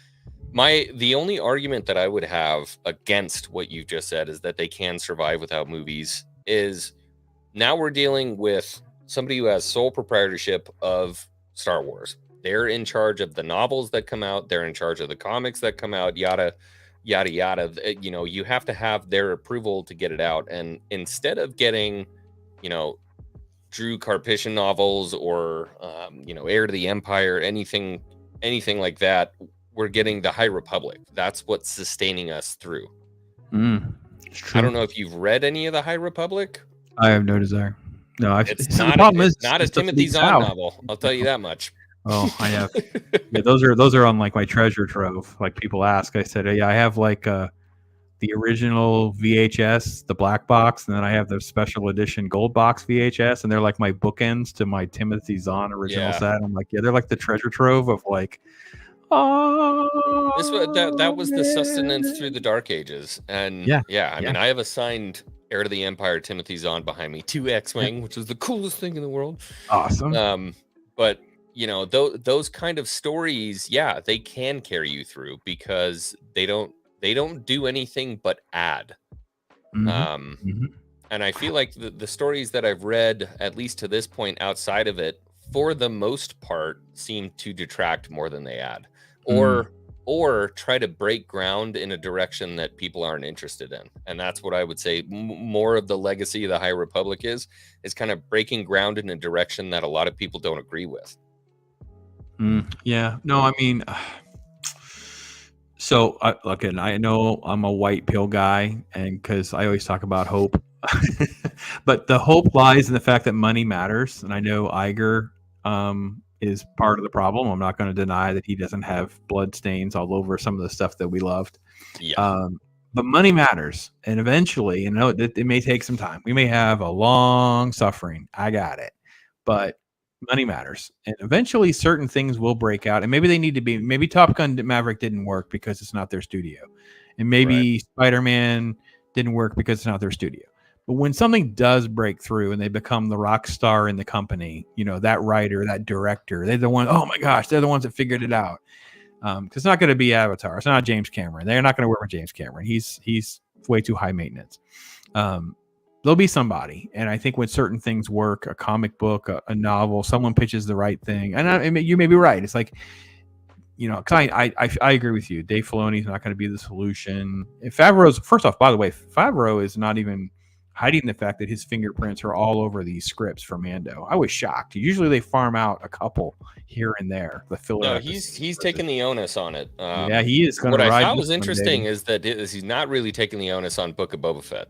the only argument that I would have against what you've just said is that they can survive without movies is now we're dealing with somebody who has sole proprietorship of Star Wars. They're in charge of the novels that come out. They're in charge of the comics that come out, yada, yada. You have to have their approval to get it out. And instead of getting, Drew Karpyshyn novels or, Heir to the Empire, anything like that, we're getting the High Republic. That's what's sustaining us through. I don't know if you've read any of the High Republic. I have no desire. No, it's not a Timothy Zahn novel. I'll tell you that much. Oh, I have. Yeah, those are on like my treasure trove. Like, people ask, I said, I have like the original VHS, the black box, and then I have the special edition gold box VHS, and they're like my bookends to my Timothy Zahn original set. I'm like, they're like the treasure trove of like. That was the sustenance through the Dark Ages, and I mean, I have a signed Heir to the Empire Timothy Zahn behind me, 2 X-wing, which is the coolest thing in the world. Awesome. But those kind of stories, yeah, they can carry you through because they don't do anything but add. Um, and I feel like the stories that I've read, at least to this point, outside of it, for the most part, seem to detract more than they add, or try to break ground in a direction that people aren't interested in. And that's what I would say more of the legacy of the High Republic is kind of breaking ground in a direction that a lot of people don't agree with. Yeah. No, I mean, so look, and I know I'm a white pill guy, and because I always talk about hope, but the hope lies in the fact that money matters. And I know Iger is part of the problem. I'm not going to deny that he doesn't have blood stains all over some of the stuff that we loved. Yeah. But money matters, and eventually, it may take some time. We may have a long suffering. I got it, but money matters, and eventually certain things will break out, and maybe they need to be. Maybe Top Gun Maverick didn't work because it's not their studio, and maybe Spider-Man didn't work because it's not their studio. But when something does break through and they become the rock star in the company, that writer, that director, they're the one. Oh my gosh, they're the ones that figured it out. Because it's not going to be Avatar. It's not James Cameron. They're not going to work with James Cameron. He's way too high maintenance. There'll be somebody, and I think when certain things work, a comic book, a novel, someone pitches the right thing, and you may be right. It's like, because I agree with you. Dave Filoni's not going to be the solution. First off, by the way, Favreau is not even hiding the fact that his fingerprints are all over these scripts for Mando. I was shocked. Usually they farm out a couple here and there. The filler. No, he's taking the onus on it. Yeah, he is going to. What I thought was interesting is that he's not really taking the onus on Book of Boba Fett.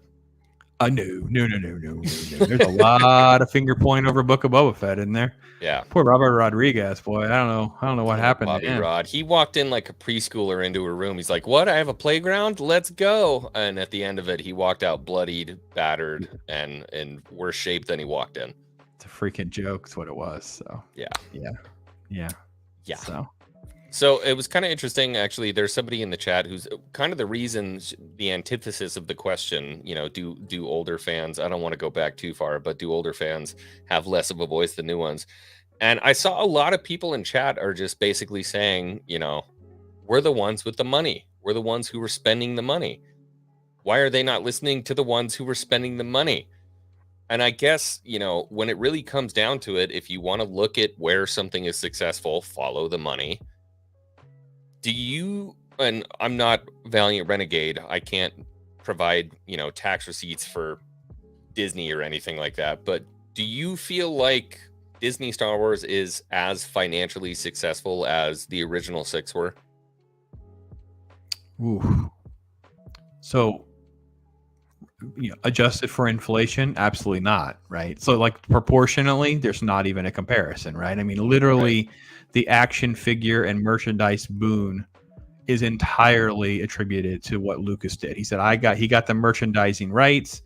No. There's a lot of finger point over Book of Boba Fett in there. Yeah. Poor Robert Rodriguez, boy. I don't know what happened Bobby to him. Rod. He walked in like a preschooler into a room. He's like, "What? I have a playground? Let's go!" And at the end of it, he walked out bloodied, battered, and in worse shape than he walked in. It's a freaking joke. That's what it was. So yeah. So it was kind of interesting, actually. There's somebody in the chat who's kind of the reason, the antithesis of the question, do older fans, I don't want to go back too far, but do older fans have less of a voice than new ones? And I saw a lot of people in chat are just basically saying, we're the ones with the money. We're the ones who were spending the money. Why are they not listening to the ones who were spending the money? And I guess, when it really comes down to it, if you want to look at where something is successful, follow the money. And I'm not Valiant Renegade, I can't provide, tax receipts for Disney or anything like that, but do you feel like Disney Star Wars is as financially successful as the original 6 were? Ooh. So, adjusted for inflation, absolutely not, right? So, like, proportionally, there's not even a comparison, right? I mean, literally, the action figure and merchandise boon is entirely attributed to what Lucas did. He said, he got the merchandising rights.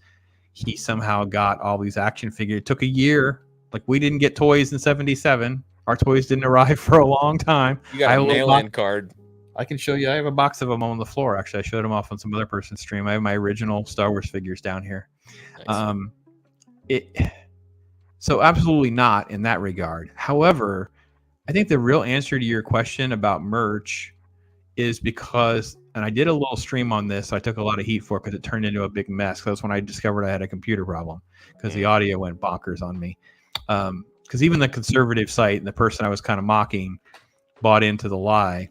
He somehow got all these action figures. It took a year. Like, we didn't get toys in 77. Our toys didn't arrive for a long time. You got a mail-in card. I can show you. I have a box of them on the floor. Actually, I showed them off on some other person's stream. I have my original Star Wars figures down here. Nice. So absolutely not in that regard. However, I think the real answer to your question about merch is because, and I did a little stream on this, so I took a lot of heat for it because it turned into a big mess. That's when I discovered I had a computer problem because the audio went bonkers on me. Because even the conservative site and the person I was kind of mocking bought into the lie.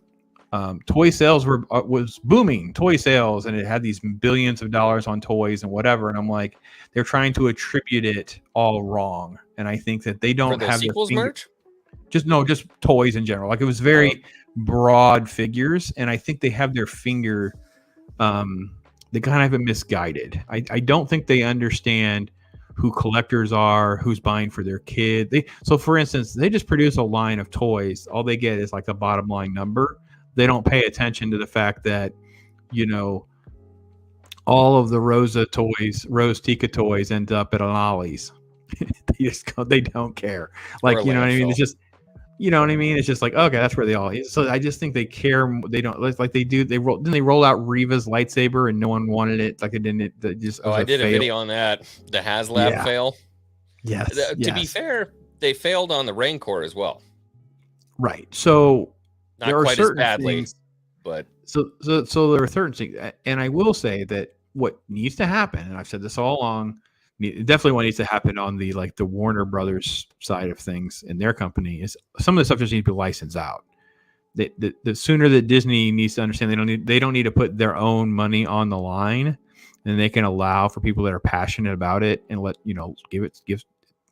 Toy sales was booming, toy sales, and it had these billions of dollars on toys and whatever. And I'm like, they're trying to attribute it all wrong. And I think that they don't have sequels merch. Just toys in general. Like, it was very broad figures, and I think they have their finger. They kind of have it misguided. I don't think they understand who collectors are, who's buying for their kid. So, for instance, they just produce a line of toys. All they get is like the bottom line number. They don't pay attention to the fact that, all of the Rose Tika toys end up at an Ollie's. They don't care. Like, you know what I mean? It's just, It's just like, okay, that's where they all is. So I just think they care. They don't like they do. Didn't they roll out Reva's lightsaber and no one wanted it? Like, it didn't. It just. I did a video on that. The HasLab fail. Yes. To be fair, they failed on the Rancor as well. Right. So Not there are quite as certain badly, things. but So there are certain things, and I will say that what needs to happen, and I've said this all along, definitely what needs to happen on the like the Warner Brothers side of things in their company is some of the stuff just needs to be licensed out. The sooner that Disney needs to understand they don't need to put their own money on the line, then they can allow for people that are passionate about it and let give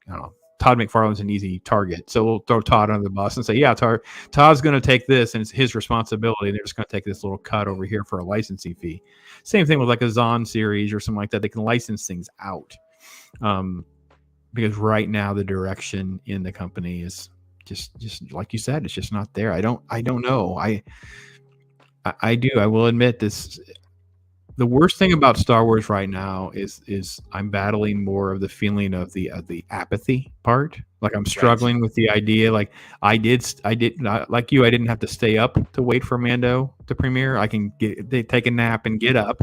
I don't know. Todd McFarlane's an easy target, so we'll throw Todd under the bus and say, yeah, Todd's going to take this and it's his responsibility. They're just going to take this little cut over here for a licensing fee. Same thing with like a Zahn series or something like that. They can license things out, because right now the direction in the company is just like you said, it's just not there. I don't know. I will admit this. The worst thing about Star Wars right now is I'm battling more of the feeling of the apathy part. Like I'm struggling with the idea. Like I did not, like you. I didn't have to stay up to wait for Mando to premiere. I can take a nap and get up.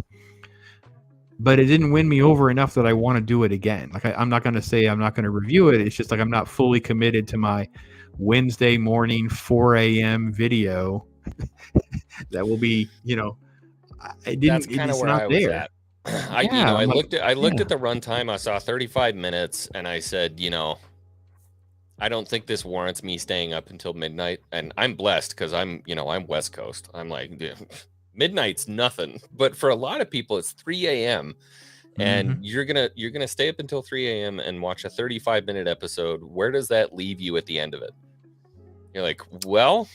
But it didn't win me over enough that I want to do it again. Like I'm not going to say I'm not going to review it. It's just like I'm not fully committed to my Wednesday morning 4 a.m. video that will be that's kind of where I was at. I looked at the runtime. I saw 35 minutes, and I said, I don't think this warrants me staying up until midnight. And I'm blessed because I'm West Coast. I'm like, midnight's nothing, but for a lot of people, it's 3 a.m. and you're gonna stay up until 3 a.m. and watch a 35-minute episode. Where does that leave you at the end of it? You're like, well.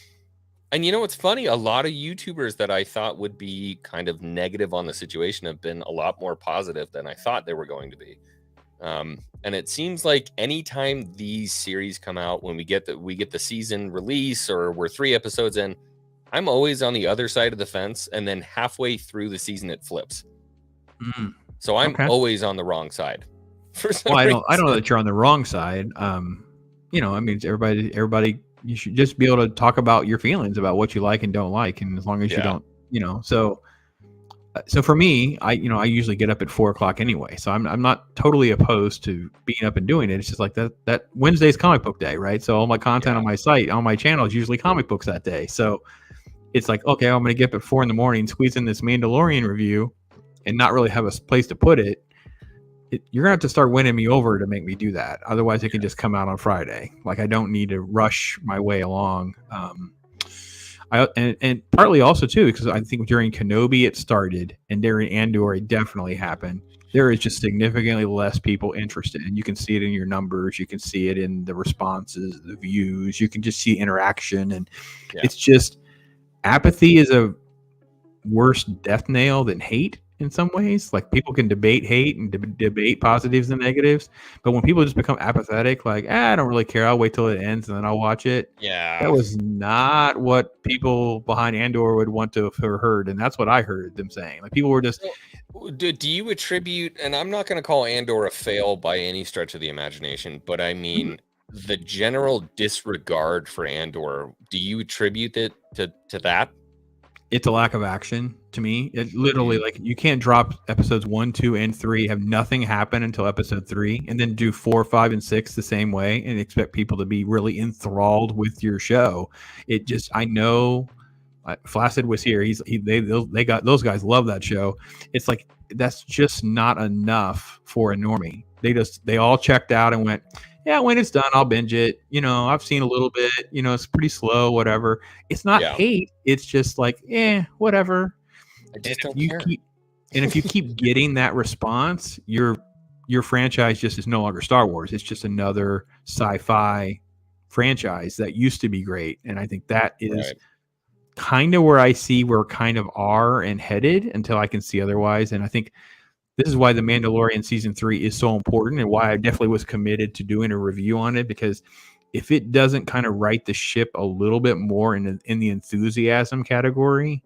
And it's funny, a lot of YouTubers that I thought would be kind of negative on the situation have been a lot more positive than I thought they were going to be. And it seems like anytime these series come out, when we get the season release or we're 3 episodes in, I'm always on the other side of the fence, and then halfway through the season it flips. So I'm always on the wrong side. I don't know that you're on the wrong side. I mean, everybody. You should just be able to talk about your feelings about what you like and don't like, and as long as you don't, So for me, I usually get up at 4 o'clock anyway, so I'm not totally opposed to being up and doing it. It's just like that Wednesday's comic book day, right? So all my content on my site, on my channel, is usually comic books that day. So it's like, okay, I'm going to get up at 4 a.m, squeeze in this Mandalorian review, and not really have a place to put it. You're gonna have to start winning me over to make me do that. Otherwise, it can just come out on Friday. Like I don't need to rush my way along. And partly also too, because I think during Kenobi it started, and during Andor it definitely happened. There is just significantly less people interested, and you can see it in your numbers. You can see it in the responses, the views. You can just see interaction, and it's just apathy is a worse death nail than hate. In some ways, like people can debate hate and debate positives and negatives, but when people just become apathetic, like I don't really care, I'll wait till it ends and then I'll watch it. That was not what people behind Andor would want to have heard, and that's what I heard them saying. Like people were just. Do you attribute? And I'm not going to call Andor a fail by any stretch of the imagination, but I mean the general disregard for Andor. Do you attribute it to that? It's a lack of action to me. It literally, like, you can't drop episodes 1, 2, and 3, have nothing happen until episode 3, and then do 4, 5, and 6 the same way and expect people to be really enthralled with your show. It just, I know Flaccid was here. They got, those guys love that show. It's like, that's just not enough for a normie. They all checked out and went, yeah, when it's done, I'll binge it. I've seen a little bit. It's pretty slow, whatever. It's not hate. It's just like, whatever. I just don't care. If you keep getting that response, your franchise just is no longer Star Wars. It's just another sci-fi franchise that used to be great. And I think that is kind of where I see we're kind of are and headed until I can see otherwise. And I think this is why The Mandalorian Season 3 is so important, and why I definitely was committed to doing a review on it, because if it doesn't kind of right the ship a little bit more in the enthusiasm category,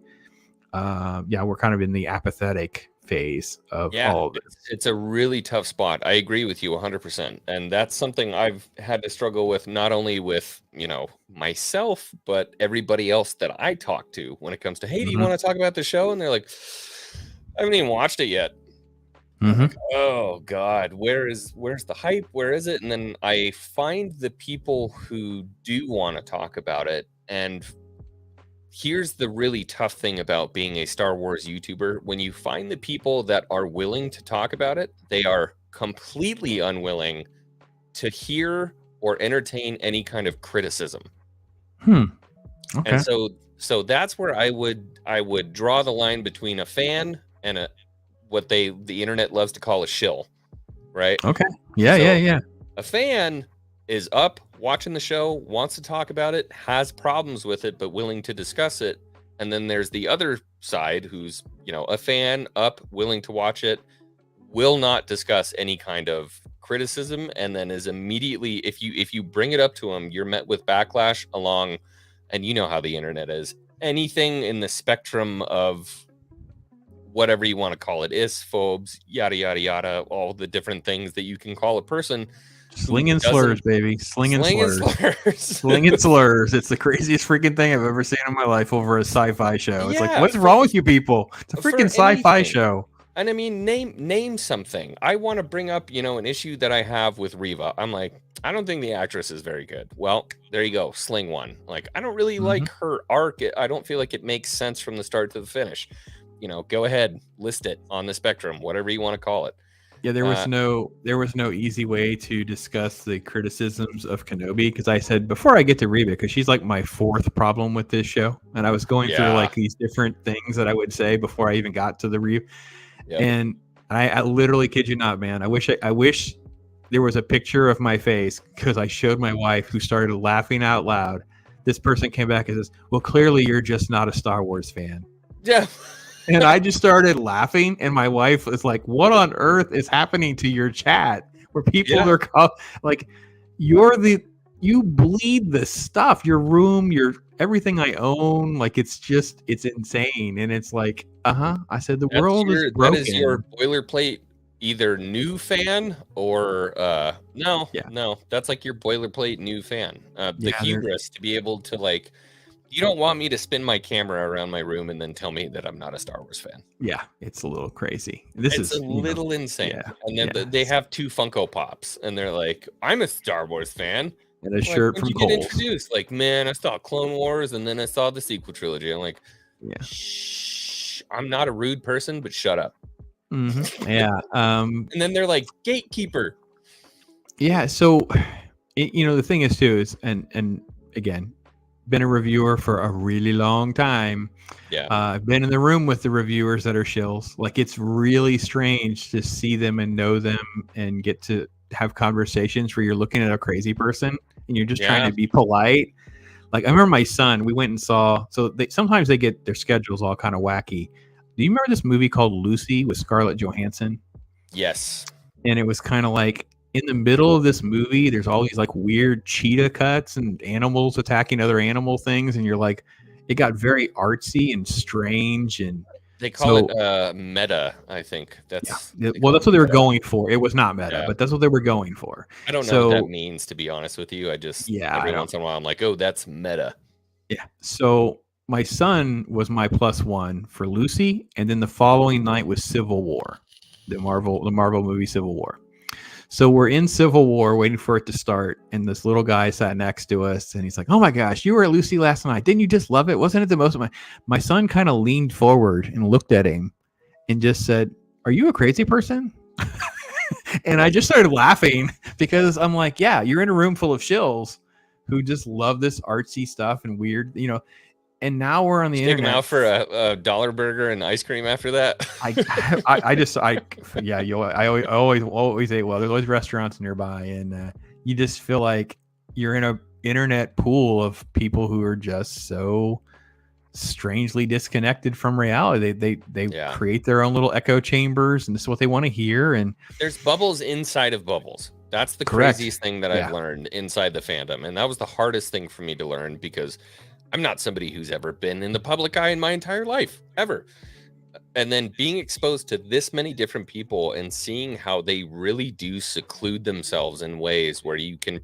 we're kind of in the apathetic phase of all of this. It's a really tough spot. I agree with you 100%. And that's something I've had to struggle with, not only with, myself, but everybody else that I talk to when it comes to, hey, do you want to talk about the show? And they're like, I haven't even watched it yet. I'm Mm-hmm. like, oh God, where's the hype? Where is it? And then I find the people who do want to talk about it. And here's the really tough thing about being a Star Wars YouTuber. When you find the people that are willing to talk about it, they are completely unwilling to hear or entertain any kind of criticism. Okay. And so that's where I would draw the line between a fan and what the internet loves to call a shill, right? Okay. Yeah. So Yeah. a fan is up watching the show, wants to talk about it, has problems with it, but willing to discuss it. And then there's the other side who's, a fan up, willing to watch it, will not discuss any kind of criticism, and then is immediately, if you bring it up to them, you're met with backlash along, and you know how the internet is. Anything in the spectrum of whatever you want to call it, phobes, yada yada yada, all the different things that you can call a person. Slinging slurs, baby. Slinging slurs. Slinging slurs. It's the craziest freaking thing I've ever seen in my life over a sci-fi show. It's like, what's wrong with you people? It's a freaking sci-fi show. And I mean, name something. I want to bring up, an issue that I have with Reva. I'm like, I don't think the actress is very good. Well, there you go. Sling one. Like, I don't really like her arc. I don't feel like it makes sense from the start to the finish. Go ahead, list it on the spectrum, whatever you want to call it. Yeah, there was no easy way to discuss the criticisms of Kenobi, because I said before I get to Reba, because she's like my fourth problem with this show, and I was going through like these different things that I would say before I even got to the Reba. Yep. And I literally kid you not, man. I wish there was a picture of my face, because I showed my wife, who started laughing out loud. This person came back and says, "Well, clearly you're just not a Star Wars fan." Yeah. And I just started laughing, and my wife was like, "What on earth is happening to your chat where people are like, you bleed the stuff, your room, your everything I own, like it's insane." And it's like, I said the world is broken. That is your boilerplate, either new fan or no, that's like your boilerplate new fan. The hubris to be able to like. You don't want me to spin my camera around my room and then tell me that I'm not a Star Wars fan. Yeah, it's a little crazy. It's a little insane. Yeah, and then they have two Funko Pops, and they're like, "I'm a Star Wars fan." And a shirt from Kohl's. Get introduced, like, man, I saw Clone Wars, and then I saw the sequel trilogy. I'm like, shh, I'm not a rude person, but shut up. Mm-hmm. Yeah. And then they're like, gatekeeper. Yeah. So, the thing is too is, and again, been a reviewer for a really long time. Yeah. I've been in the room with the reviewers that are shills. Like, it's really strange to see them and know them and get to have conversations where you're looking at a crazy person and you're just trying to be polite. Like, I remember my son, we went and saw, sometimes they get their schedules all kind of wacky. Do you remember this movie called Lucy with Scarlett Johansson? Yes. And it was kind of like, in the middle of this movie, there's all these like weird cheetah cuts and animals attacking other animal things, and you're like, it got very artsy and strange, and they call it meta. I think that's that's what they were going for. It was not meta, but that's what they were going for. I don't know what that means, to be honest with you. I just every once in a while I'm like, oh, that's meta. Yeah. So my son was my +1 for Lucy, and then the following night was Civil War, the Marvel movie Civil War. So we're in Civil War waiting for it to start, and this little guy sat next to us, and he's like, "Oh my gosh, you were at Lucy last night. Didn't you just love it? Wasn't it the most?" My son kind of leaned forward and looked at him and just said, "Are you a crazy person?" And I just started laughing, because I'm like, yeah, you're in a room full of shills who just love this artsy stuff and weird, And now we're on the internet. Take them out for a dollar burger and ice cream after that. I always ate well. There's always restaurants nearby, and you just feel like you're in a internet pool of people who are just so strangely disconnected from reality. They create their own little echo chambers, and this is what they want to hear. And there's bubbles inside of bubbles. That's the craziest thing that I've learned inside the fandom, and that was the hardest thing for me to learn, because I'm not somebody who's ever been in the public eye in my entire life, ever. And then being exposed to this many different people and seeing how they really do seclude themselves in ways where you can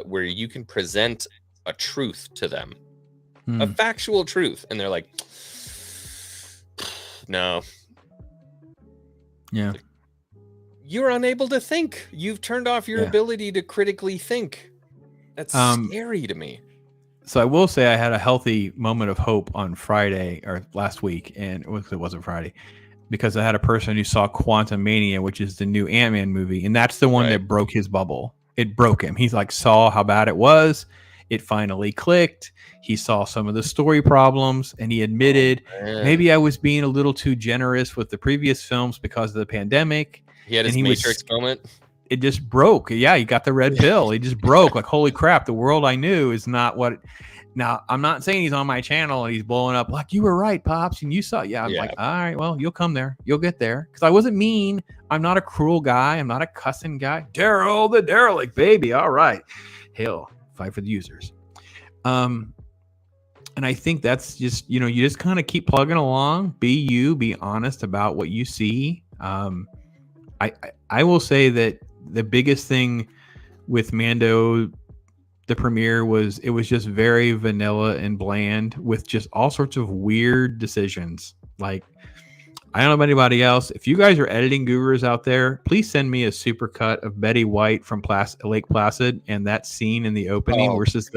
where you can present a truth to them, a factual truth. And they're like, no, Yeah. You're unable to think. You've turned off your ability to critically think. That's scary to me. So I will say I had a healthy moment of hope on Friday or last week, and it wasn't Friday, because I had a person who saw Quantum Mania, which is the new Ant-Man movie, and that's the one that broke his bubble. It broke him. He's like, saw how bad it was. It finally clicked. He saw some of the story problems, and he admitted, maybe I was being a little too generous with the previous films because of the pandemic. He had his Matrix moment. It just broke. Yeah, he got the red pill. He just broke. Like, holy crap, the world I knew is not what. Now, I'm not saying he's on my channel and he's blowing up like, you were right, Pops, and you saw. Yeah, I'm like, all right, well, you'll come there. You'll get there. Because I wasn't mean. I'm not a cruel guy. I'm not a cussing guy. Daryl, the derelict, baby. All right. Hell, fight for the users. And I think that's just, you just kind of keep plugging along. Be honest about what you see. I will say that the biggest thing with Mando, the premiere, was it was just very vanilla and bland with just all sorts of weird decisions. Like, I don't know about anybody else. If you guys are editing gurus out there, please send me a super cut of Betty White from Lake Placid and that scene in the opening versus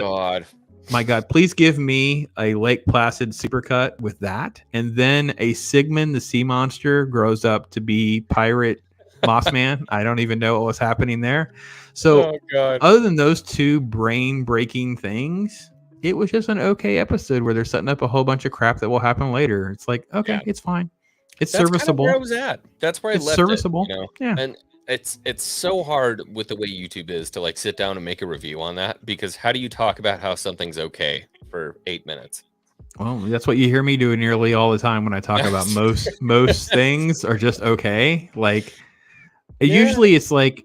my God, please give me a Lake Placid supercut with that. And then a Sigmund the sea monster grows up to be pirate Mossman. I don't even know what was happening there. So other than those two brain-breaking things, it was just an okay episode where they're setting up a whole bunch of crap that will happen later. It's like, okay, it's fine. That's serviceable. Kind of where I was at. That's where I left serviceable. It. Yeah. And it's so hard with the way YouTube is to like sit down and make a review on that, because how do you talk about how something's okay for 8 minutes? Well, that's what you hear me do nearly all the time when I talk about most things are just okay. Like, usually it's like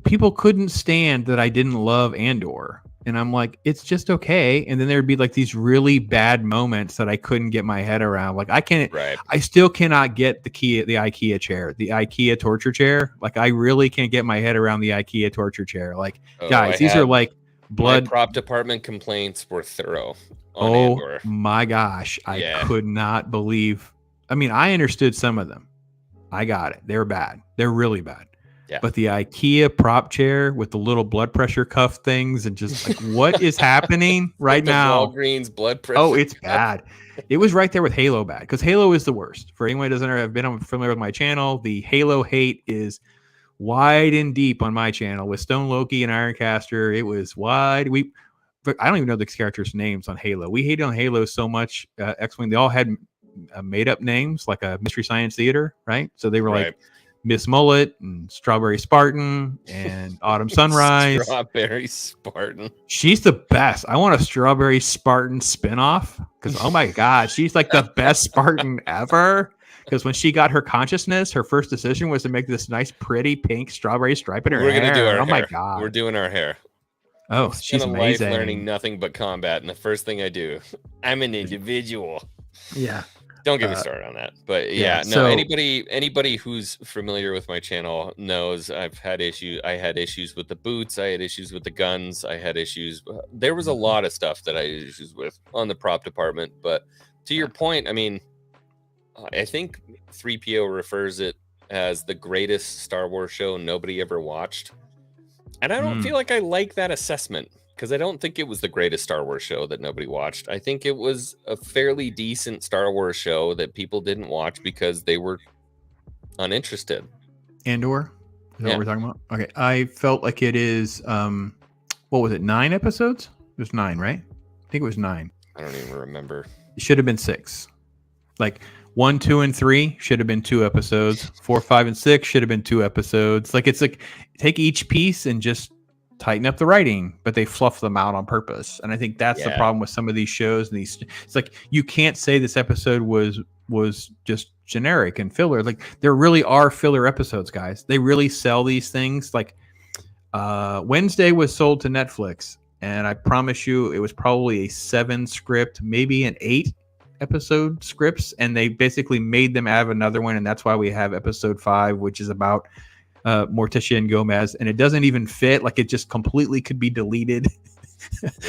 people couldn't stand that I didn't love Andor, and I'm like, it's just okay. And then there'd be like these really bad moments that I couldn't get my head around. Like, I still cannot get the IKEA chair, the IKEA torture chair. Like, I really can't get my head around the IKEA torture chair. Like, guys, these are like blood. My prop department complaints were thorough. Andor. My gosh, I could not believe. I mean, I understood some of them. I got it. They're bad. They're really bad. Yeah. But the IKEA prop chair with the little blood pressure cuff things and just like, what is happening right now? Walgreens blood pressure. Oh, it's bad. It was right there with Halo bad, because Halo is the worst. For anyone who doesn't have been familiar with my channel, the Halo hate is wide and deep on my channel with Stone Loki and Ironcaster. It was wide. I don't even know the characters' names on Halo. We hated on Halo so much. X-Wing, they all had made up names, like a Mystery Science Theater, right? So they were like Miss Mullet and Strawberry Spartan and Autumn Sunrise. Strawberry Spartan. She's the best. I want a Strawberry Spartan spinoff, because oh my God, she's like the best Spartan ever. Because when she got her consciousness, her first decision was to make this nice, pretty pink strawberry stripe in her hair. We're gonna do our hair. My God, we're doing our hair. Oh, she's amazing. Life learning nothing but combat, and the first thing I do, I'm an individual. Yeah. Don't get me started on that. But anybody who's familiar with my channel knows I've had issues. I had issues with the boots. I had issues with the guns. I had issues. There was a lot of stuff that I had issues with on the prop department. But to your point, I mean, I think 3PO refers it as the greatest Star Wars show nobody ever watched. And I don't feel like I like that assessment, because I don't think it was the greatest Star Wars show that nobody watched. I think it was a fairly decent Star Wars show that people didn't watch because they were uninterested. Andor? Is that what we're talking about? Okay. I felt like it is, what was it, 9 episodes? It was 9, right? I think it was 9. I don't even remember. It should have been 6. Like 1, 2, and 3 should have been 2 episodes. 4, 5, and 6 should have been 2 episodes. Like, it's like, take each piece and just tighten up the writing, but they fluff them out on purpose. And I think that's the problem with some of these shows. And these, it's like, you can't say this episode was just generic and filler. Like, there really are filler episodes, guys. They really sell these things. Like, Wednesday was sold to Netflix, and I promise you it was probably a 7 script, maybe an 8 episode scripts, and they basically made them have another one, and that's why we have episode 5, which is about Morticia and Gomez, and it doesn't even fit. Like, it just completely could be deleted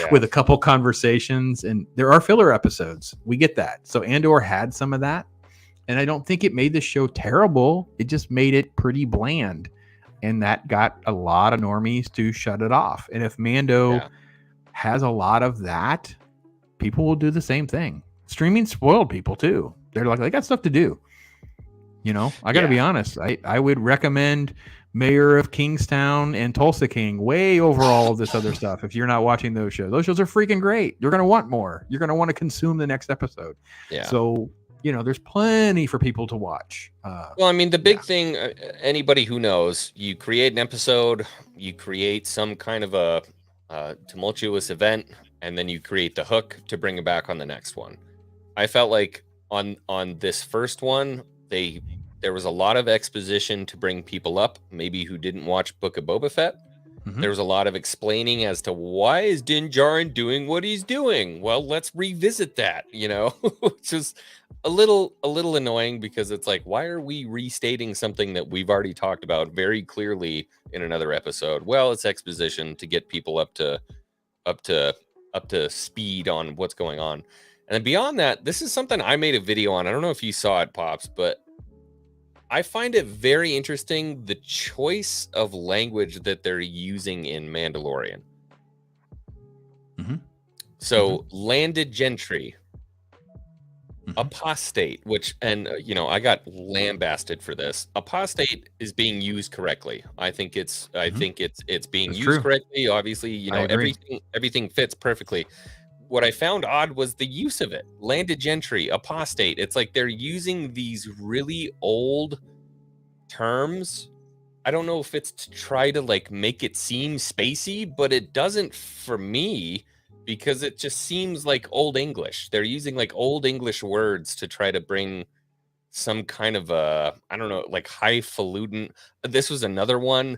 with a couple conversations, and there are filler episodes. We get that. So Andor had some of that, And I don't think it made the show terrible. It just made it pretty bland. And that got a lot of normies to shut it off. And if Mando has a lot of that, people will do the same thing. Streaming spoiled people too. They're like, they got stuff to do. You know, I got to be honest. I would recommend Mayor of Kingstown and Tulsa King way over all of this other stuff. If you're not watching those shows are freaking great. You're going to want more. You're going to want to consume the next episode. Yeah. So, you know, there's plenty for people to watch. Well, I mean, the big thing, anybody who knows, you create an episode, you create some kind of a tumultuous event, and then you create the hook to bring it back on the next one. I felt like on this first one, there was a lot of exposition to bring people up, maybe who didn't watch Book of Boba Fett. Mm-hmm. There was a lot of explaining as to why is Din Djarin doing what he's doing. Well, let's revisit that, you know, which is a little annoying because it's like, why are we restating something that we've already talked about very clearly in another episode? Well, it's exposition to get people up to speed on what's going on. And then beyond that, this is something I made a video on. I don't know if you saw it, Pops, but I find it very interesting, the choice of language that they're using in Mandalorian. Mm-hmm. So landed gentry, apostate, which, and you know, I got lambasted for this. Apostate is being used correctly. I think it's being That's used true. correctly. Obviously, you know, everything fits perfectly. What I found odd was the use of it. Landed gentry, apostate. It's like they're using these really old terms. I don't know if it's to try to like make it seem spacey, but it doesn't for me because it just seems like old English. They're using like old English words to try to bring some kind of a, I don't know, like highfalutin. This was another one.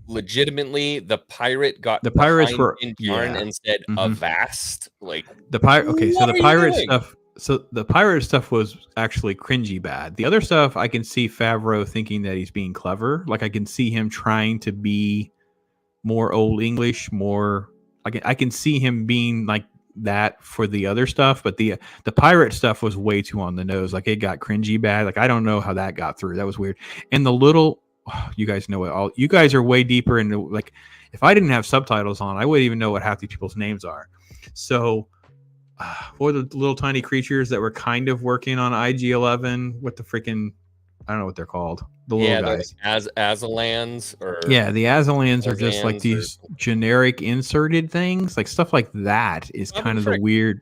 Legitimately, the pirate got the pirates were in yarn and said avast. Like the pirate. Okay, so the pirate stuff. So the pirate stuff was actually cringy bad. The other stuff, I can see Favreau thinking that he's being clever. Like I can see him trying to be more old English, more. I can see him being like that for the other stuff, but the pirate stuff was way too on the nose. Like it got cringy bad. Like I don't know how that got through. That was weird. And the little. You guys know it all. You guys are way deeper into like. If I didn't have subtitles on, I wouldn't even know what half these people's names are. So, for the little tiny creatures that were kind of working on IG-11, what the freaking, I don't know what they're called. The little guys, Azalans or the Azalans are just like these generic inserted things, like stuff like that is Baba kind of Frick. the weird.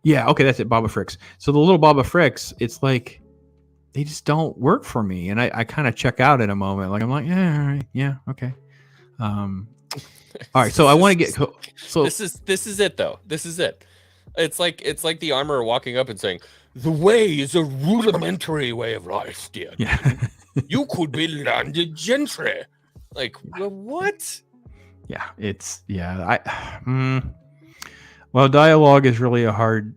Yeah, okay, that's it, Baba Fricks. So the little Baba Fricks, it's like. They just don't work for me, and I kind of check out in a moment. Like I'm like, yeah, all right, yeah, okay. All right, so I want to get so this is it though. This is it. It's like the armorer walking up and saying, "The way is a rudimentary way of life, dear. yeah, You could be landed gentry." Like what? yeah, well, dialogue is really a hard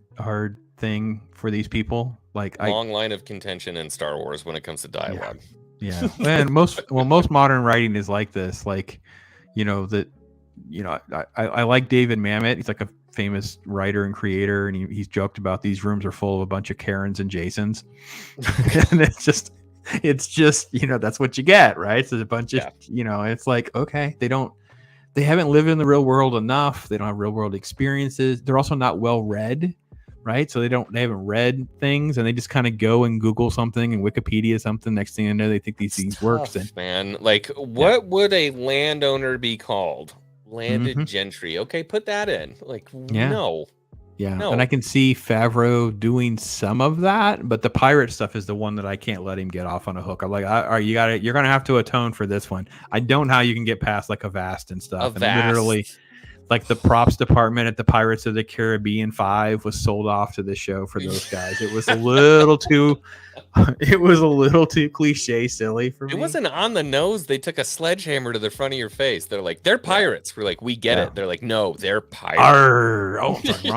thing for these people. Like Long line of contention in Star Wars when it comes to dialogue. Yeah. And most modern writing is like this. Like, you know, I like David Mamet. He's like a famous writer and creator, and he's joked about these rooms are full of a bunch of Karens and Jasons. And it's just, you know, that's what you get, right? So there's a bunch of, you know, it's like, okay, they haven't lived in the real world enough. They don't have real world experiences. They're also not well read. Right, so they haven't read things, and they just kind of go and Google something and Wikipedia something. Next thing you know, they think these things works. And man, like, what would a landowner be called? Landed gentry. Okay, put that in. Like, no. And I can see Favreau doing some of that, but the pirate stuff is the one that I can't let him get off on a hook. I'm like, all right, you're gonna have to atone for this one. I don't know how you can get past like Avast and stuff. And literally. Like the props department at the Pirates of the Caribbean 5 was sold off to the show for those guys. It was a little too cliche silly for me. It wasn't on the nose. They took a sledgehammer to the front of your face. They're like, they're pirates. We're like, we get it. They're like, no, they're pirates. Oh, sorry,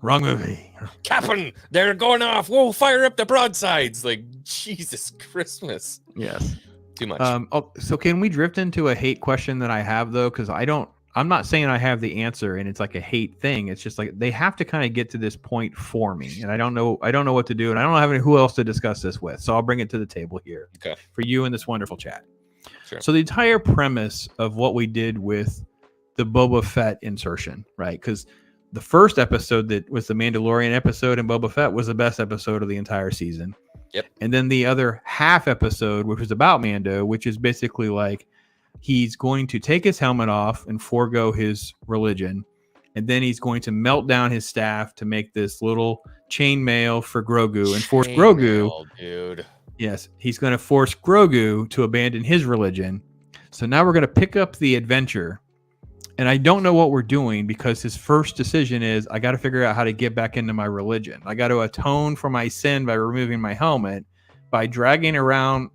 wrong movie. Captain, they're going off. Whoa, fire up the broadsides. Like, Jesus Christmas. Yes. Too much. So can we drift into a hate question that I have though? Because I don't I'm not saying I have the answer and it's like a hate thing. It's just like they have to kind of get to this point for me, and I don't know what to do, and I don't have who else to discuss this with. So I'll bring it to the table here for you in this wonderful chat. Sure. So the entire premise of what we did with the Boba Fett insertion, right? Because the first episode that was the Mandalorian episode and Boba Fett was the best episode of the entire season. Yep. And then the other half episode, which was about Mando, which is basically like he's going to take his helmet off and forego his religion. And then he's going to melt down his staff to make this little chainmail for Grogu and force Grogu. Dude. Yes, he's going to force Grogu to abandon his religion. So now we're going to pick up the adventure. And I don't know what we're doing because his first decision is I got to figure out how to get back into my religion. I got to atone for my sin by removing my helmet, by dragging around.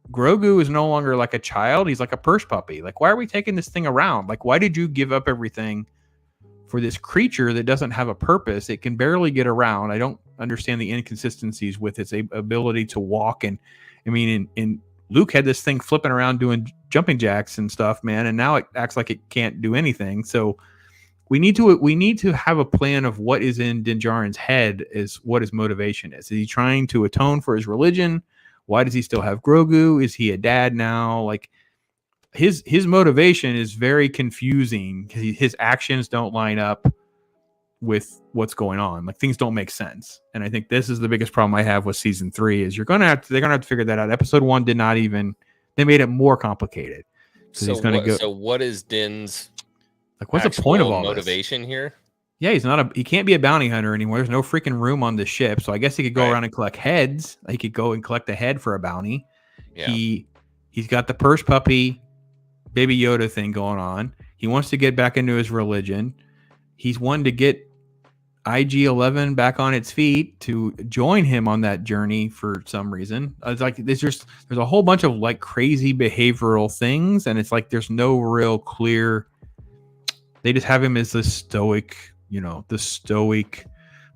Grogu is no longer like a child. He's like a purse puppy. Like, why are we taking this thing around? Like, why did you give up everything for this creature that doesn't have a purpose? It can barely get around. I don't understand the inconsistencies with its ability to walk. And I mean, in Luke had this thing flipping around doing jumping jacks and stuff, man, and now it acts like it can't do anything. So we need to have a plan of what is in Din Djarin's head, is what his motivation is. Is he trying to atone for his religion? Why does he still have Grogu? Is he a dad now? Like his motivation is very confusing because his actions don't line up with what's going on. Like things don't make sense. And I think this is the biggest problem I have with season 3 is they're gonna have to figure that out. Episode 1 did not even, they made it more complicated. So he's gonna go. So what is Din's like? What's the point of all motivation here? Yeah, he can't be a bounty hunter anymore. There's no freaking room on the ship. So I guess he could go around and collect heads. He could go and collect a head for a bounty. Yeah. He's got the purse puppy, Baby Yoda thing going on. He wants to get back into his religion. He's wanting to get IG-11 back on its feet to join him on that journey for some reason. It's like there's a whole bunch of like crazy behavioral things, and it's like there's no real clear. They just have him as the stoic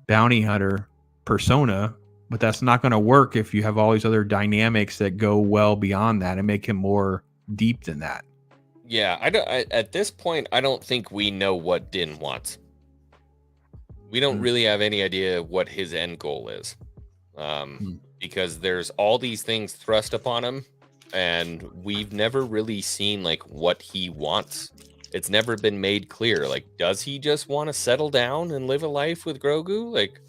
bounty hunter persona, but that's not going to work if you have all these other dynamics that go well beyond that and make him more deep than that. Yeah, at this point, I don't think we know what Din wants. We don't really have any idea what his end goal is, because there's all these things thrust upon him, and we've never really seen like what he wants. It's never been made clear. Like, does he just want to settle down and live a life with Grogu? Like,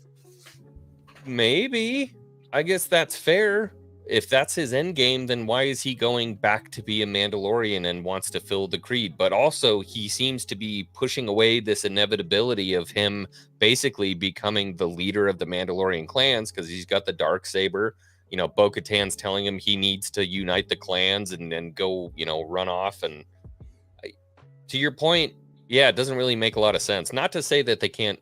maybe. I guess that's fair. If that's his end game, then why is he going back to be a Mandalorian and wants to fill the creed? But also, he seems to be pushing away this inevitability of him basically becoming the leader of the Mandalorian clans because he's got the Darksaber. You know, Bo-Katan's telling him he needs to unite the clans and then go, run off. And to your point, yeah, it doesn't really make a lot of sense. Not to say that they can't,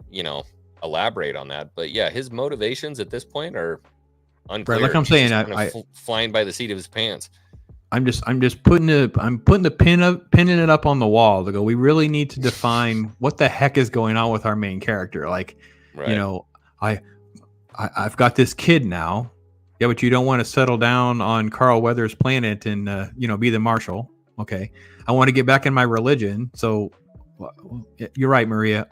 elaborate on that, but yeah, his motivations at this point are unclear. Right, like I'm saying, I flying by the seat of his pants. I'm just putting the pinning it up on the wall to go. We really need to define what the heck is going on with our main character. Like, I've got this kid now. Yeah, but you don't want to settle down on Carl Weathers' planet and be the marshal. Okay, I want to get back in my religion. So you're right, Maria.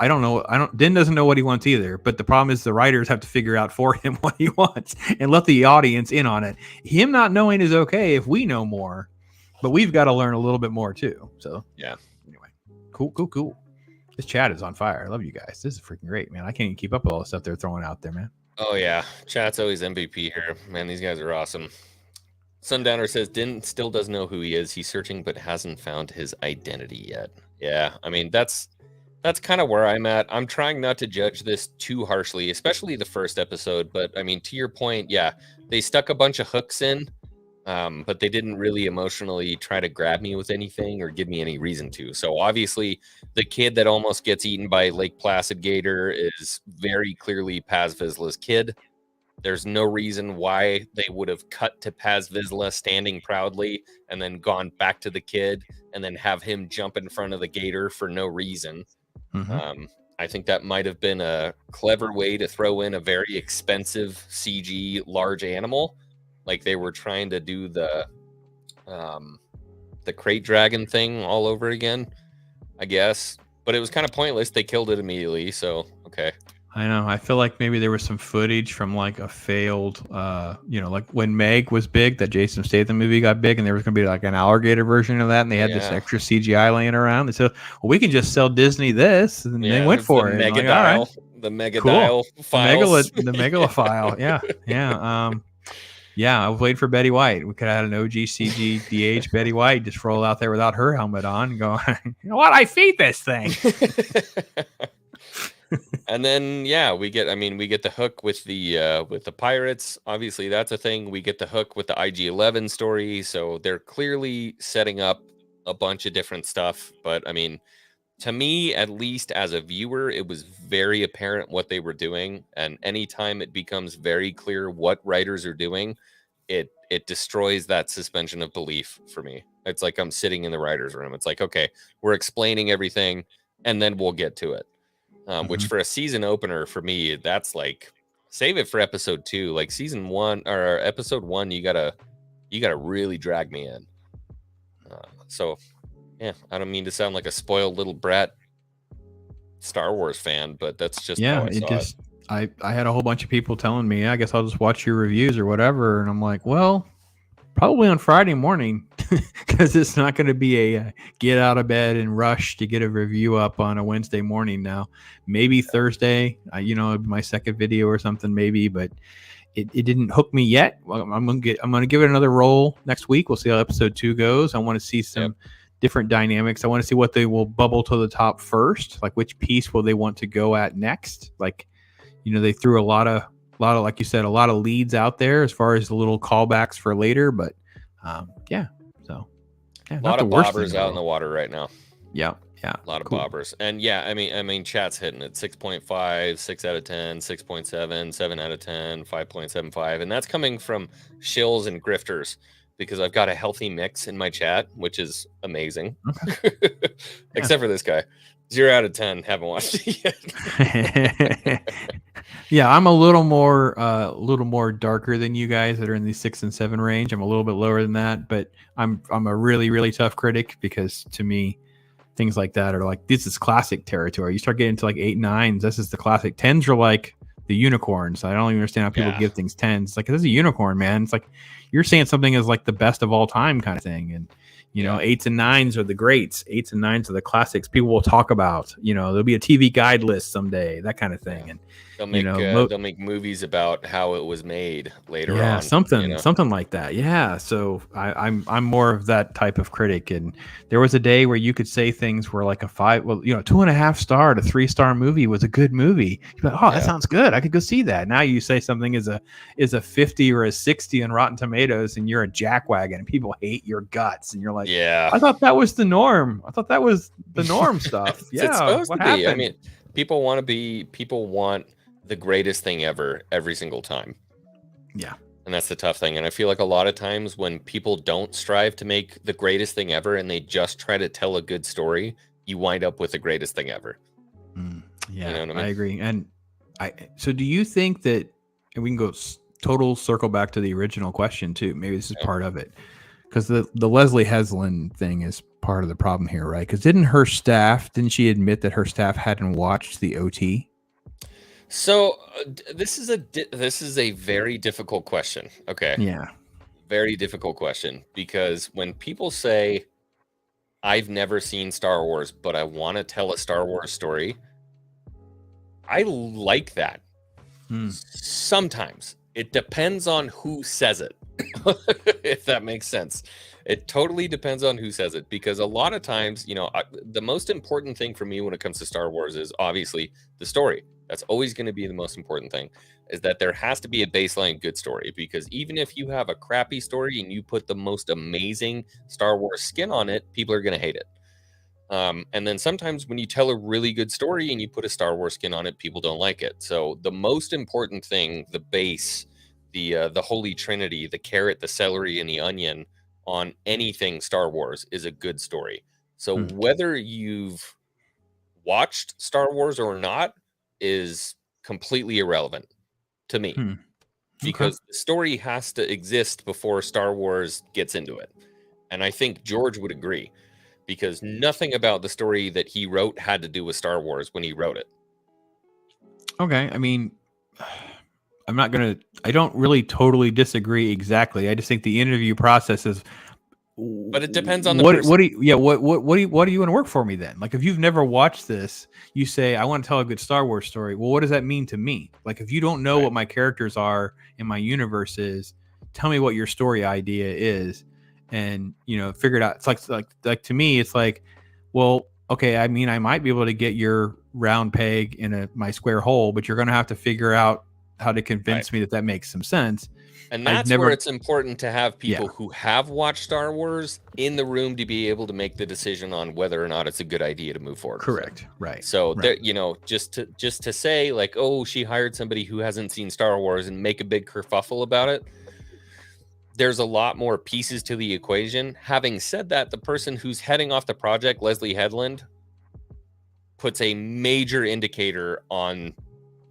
Din doesn't know what he wants either, but the problem is the writers have to figure out for him what he wants and let the audience in on it. Him not knowing is okay if we know more, but we've got to learn a little bit more too. So yeah. Anyway, cool. This chat is on fire. I love you guys. This is freaking great, man. I can't even keep up with all the stuff they're throwing out there, man. Oh yeah, chat's always MVP here, man. These guys are awesome. Sundowner says Din still doesn't know who he is. He's searching but hasn't found his identity yet. Yeah, I mean, that's kind of where I'm at. I'm trying not to judge this too harshly, especially the first episode. But I mean, to your point, yeah, they stuck a bunch of hooks in, but they didn't really emotionally try to grab me with anything or give me any reason to. So obviously, the kid that almost gets eaten by Lake Placid Gator is very clearly Paz Vizsla's kid. There's no reason why they would have cut to Paz Vizsla standing proudly and then gone back to the kid and then have him jump in front of the gator for no reason. Mm-hmm. I think that might have been a clever way to throw in a very expensive CG large animal. Like they were trying to do the crate dragon thing all over again. I guess. But it was kind of pointless. They killed it immediately. So, okay. I know. I feel like maybe there was some footage from like a failed, like when Meg was big, that Jason Statham movie got big, and there was going to be like an alligator version of that, and they had this extra CGI laying around. They said, "Well, we can just sell Disney this," and they went for it. Mega like, dial, right. the mega dial files. The megalophile. Yeah. Yeah, I was waiting for Betty White. We could have had an OG CG DH Betty White just roll out there without her helmet on and go, you know what? I feed this thing. And then we get the hook with the pirates. Obviously, that's a thing. We get the hook with the IG-11 story. So they're clearly setting up a bunch of different stuff. But I mean, to me, at least as a viewer, it was very apparent what they were doing. And anytime it becomes very clear what writers are doing, it destroys that suspension of belief for me. It's like I'm sitting in the writer's room. It's like, okay, we're explaining everything, and then we'll get to it. Which for a season opener for me, that's like save it for episode 2. Like season 1 or episode 1, you gotta really drag me in. I don't mean to sound like a spoiled little brat Star Wars fan, but that's just how I saw it. I had a whole bunch of people telling me, I guess I'll just watch your reviews or whatever, and I'm like, well, probably on Friday morning, because it's not going to be a get out of bed and rush to get a review up on a Wednesday morning now. Maybe Thursday, my second video or something, maybe, but it didn't hook me yet. Well, I'm gonna give it another roll next week. We'll see how episode 2 goes. I want to see some different dynamics. I want to see what they will bubble to the top first, like which piece will they want to go at next. Like, they threw a lot of, like you said, a lot of leads out there as far as the little callbacks for later. But a lot of bobbers out in the water right now. Yeah. A lot of bobbers. And I mean, chat's hitting it 6.5, 6 out of 10, 6.7, 7 out of 10, 5.75. And that's coming from shills and grifters, because I've got a healthy mix in my chat, which is amazing. Okay. Except for this guy. 0 out of 10. Haven't watched it yet. Yeah, I'm a little more darker than you guys that are in the 6 and 7 range. I'm a little bit lower than that, but I'm a really, really tough critic, because to me, things like that are like, this is classic territory. You start getting to like 8, 9s. This is the classic. 10s are like the unicorns. I don't even understand how people give things 10s. It's like, this is a unicorn, man. It's like you're saying something is like the best of all time kind of thing. And 8s and 9s are the greats. 8s and 9s are the classics people will talk about. There'll be a TV guide list someday, that kind of thing. And they'll make movies about how it was made later on. Yeah, something like that. Yeah. So I'm more of that type of critic. And there was a day where you could say things where like a 2.5 star to 3-star movie was a good movie. You're like, that sounds good. I could go see that. Now you say something is a 50 or a 60 on Rotten Tomatoes, and you're a jackwagon, and people hate your guts, and you're like, I thought that was the norm. I thought that was the norm stuff. It's supposed to be. I mean, people want the greatest thing ever every single time. Yeah. And that's the tough thing. And I feel like a lot of times when people don't strive to make the greatest thing ever, and they just try to tell a good story, you wind up with the greatest thing ever. Yeah, I mean? I agree. And so do you think that, and we can go total circle back to the original question too, maybe this is part of it, because the Leslie Heslin thing is part of the problem here, right? Because didn't she admit that her staff hadn't watched the OT? So this is a very difficult question. Okay. Yeah. Very difficult question, because when people say, I've never seen Star Wars, but I want to tell a Star Wars story, I like that. Sometimes it depends on who says it, if that makes sense. It totally depends on who says it, because a lot of times, the most important thing for me when it comes to Star Wars is obviously the story. That's always going to be the most important thing, is that there has to be a baseline good story, because even if you have a crappy story and you put the most amazing Star Wars skin on it, people are going to hate it. And then sometimes when you tell a really good story and you put a Star Wars skin on it, people don't like it. So the most important thing, the base, the holy trinity, the carrot, the celery, and the onion on anything Star Wars is a good story. So whether you've watched Star Wars or not is completely irrelevant to me, because the story has to exist before Star Wars gets into it. And I think George would agree, because nothing about the story that he wrote had to do with Star Wars when he wrote it. Okay, I mean, I don't really totally disagree exactly. I just think the interview process is. But it depends on the person. What do you want to work for me then? Like, if you've never watched this, you say, I want to tell a good Star Wars story. Well, what does that mean to me? Like, if you don't know what my characters are in my universe is, tell me what your story idea is, and figure it out. It's like to me, it's like, well, okay, I mean, I might be able to get your round peg in my square hole, but you're going to have to figure out how to convince me that makes some sense. And that's where it's important to have people who have watched Star Wars in the room to be able to make the decision on whether or not it's a good idea to move forward. Correct. Right. So there, just to say like, oh, she hired somebody who hasn't seen Star Wars and make a big kerfuffle about it. There's a lot more pieces to the equation. Having said that, the person who's heading off the project, Leslie Headland, puts a major indicator on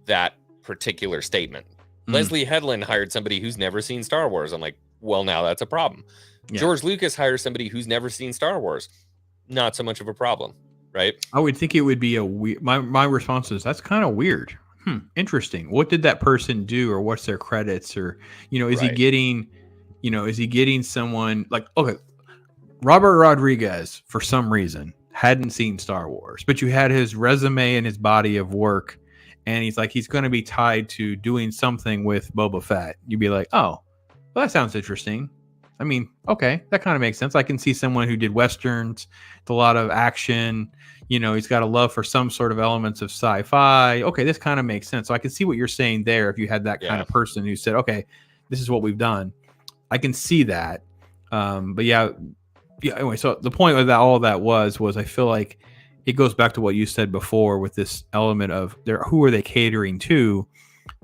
that particular statement. Leslie Headland hired somebody who's never seen Star Wars. I'm like, well, now that's a problem. Yeah. George Lucas hires somebody who's never seen Star Wars. Not so much of a problem, right? I would think it would be a weird. My response is that's kind of weird. Interesting. What did that person do, or what's their credits, or is he getting, is he getting someone like Robert Rodriguez for some reason hadn't seen Star Wars, but you had his resume and his body of work. And he's going to be tied to doing something with Boba Fett. You'd be like, oh, well, that sounds interesting. I mean, okay, that kind of makes sense. I can see someone who did Westerns, a lot of action. He's got a love for some sort of elements of sci-fi. Okay, this kind of makes sense. So I can see what you're saying there. If you had that kind of person who said, okay, this is what we've done. I can see that. But anyway, so the point of that, all of that was I feel like it goes back to what you said before with this element of who are they catering to?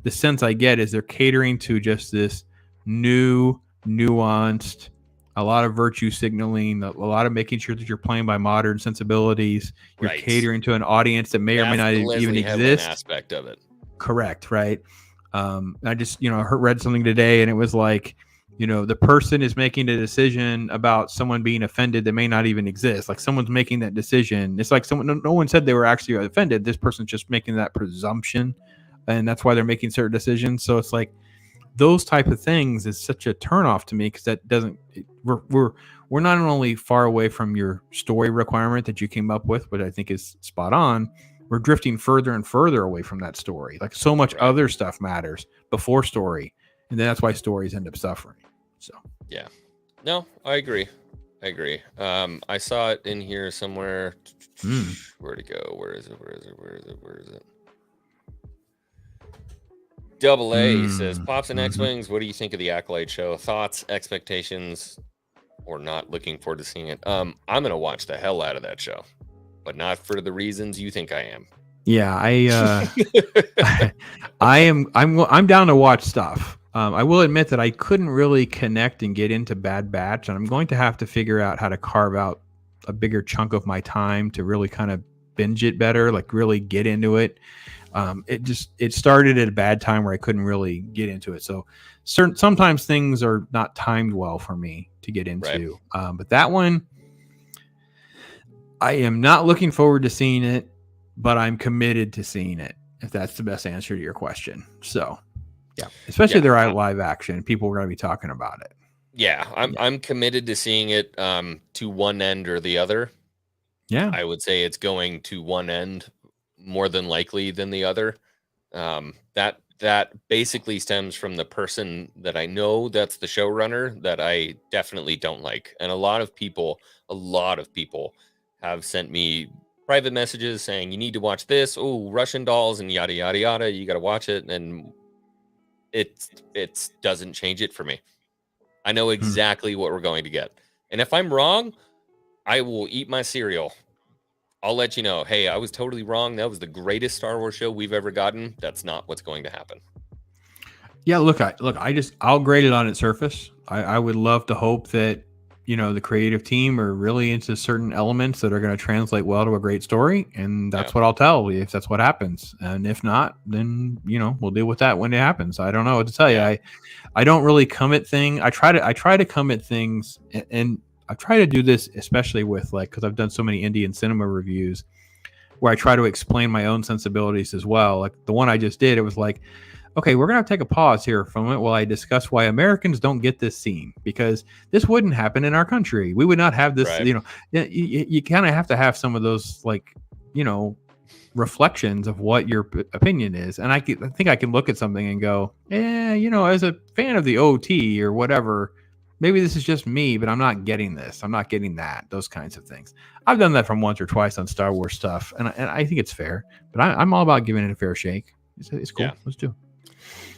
The sense I get is they're catering to just this new, nuanced, a lot of virtue signaling, a lot of making sure that you're playing by modern sensibilities. You're catering to an audience that may or may not even exist. Aspect of it. Correct. Right. I just, read something today and it was like, the person is making a decision about someone being offended that may not even exist. Like someone's making that decision. It's like no one said they were actually offended. This person's just making that presumption, and that's why they're making certain decisions. So it's like those type of things is such a turnoff to me because that doesn't. We're not only far away from your story requirement that you came up with, which I think is spot on. We're drifting further and further away from that story. Like so much other stuff matters before story. And then that's why stories end up suffering. So yeah, no, I agree. I saw it in here somewhere. Where'd it go? Where is it? Double A says, Pops and X-Wings, what do you think of the Acolyte show? Thoughts, expectations, or not looking forward to seeing it? I'm gonna watch the hell out of that show, but not for the reasons you think I am. Yeah, I'm down to watch stuff. I will admit that I couldn't really connect and get into Bad Batch, and I'm going to have to figure out how to carve out a bigger chunk of my time to really kind of binge it better, like really get into it. It started at a bad time where I couldn't really get into it. So sometimes things are not timed well for me to get into. Right. But that one, I am not looking forward to seeing it, but I'm committed to seeing it, if that's the best answer to your question. So yeah, especially their live action. People are going to be talking about it. Yeah, I'm committed to seeing it to one end or the other. Yeah, I would say it's going to one end more than likely than the other. That basically stems from the person that I know that's the showrunner that I definitely don't like. And a lot of people have sent me private messages saying, you need to watch this. Oh, Russian dolls and yada, yada, yada. You got to watch it. And it doesn't change it for me. I know exactly what we're going to get. And if I'm wrong, I will eat my cereal. I'll let you know, hey, I was totally wrong. That was the greatest Star Wars show we've ever gotten. That's not what's going to happen. Yeah, I'll grade it on its surface. I would love to hope that, the creative team are really into certain elements that are going to translate well to a great story. And that's what I'll tell you if that's what happens. And if not, then, we'll deal with that when it happens. I don't know what to tell you. I don't really commit things. I try to commit things, and try to do this, especially with like, because I've done so many Indian cinema reviews, where I try to explain my own sensibilities as well. Like the one I just did, it was like, okay, we're going to take a pause here from it while I discuss why Americans don't get this scene, because this wouldn't happen in our country. We would not have this, Right. you know, you kind of have to have some of those, like, you know, reflections of what your opinion is. And I think I can look at something and go, you know, as a fan of the OT or whatever, maybe this is just me, but I'm not getting this. I'm not getting that. Those kinds of things. I've done that from once or twice on Star Wars stuff, and I think it's fair. But I'm all about giving it a fair shake. It's cool. Yeah. Let's do it.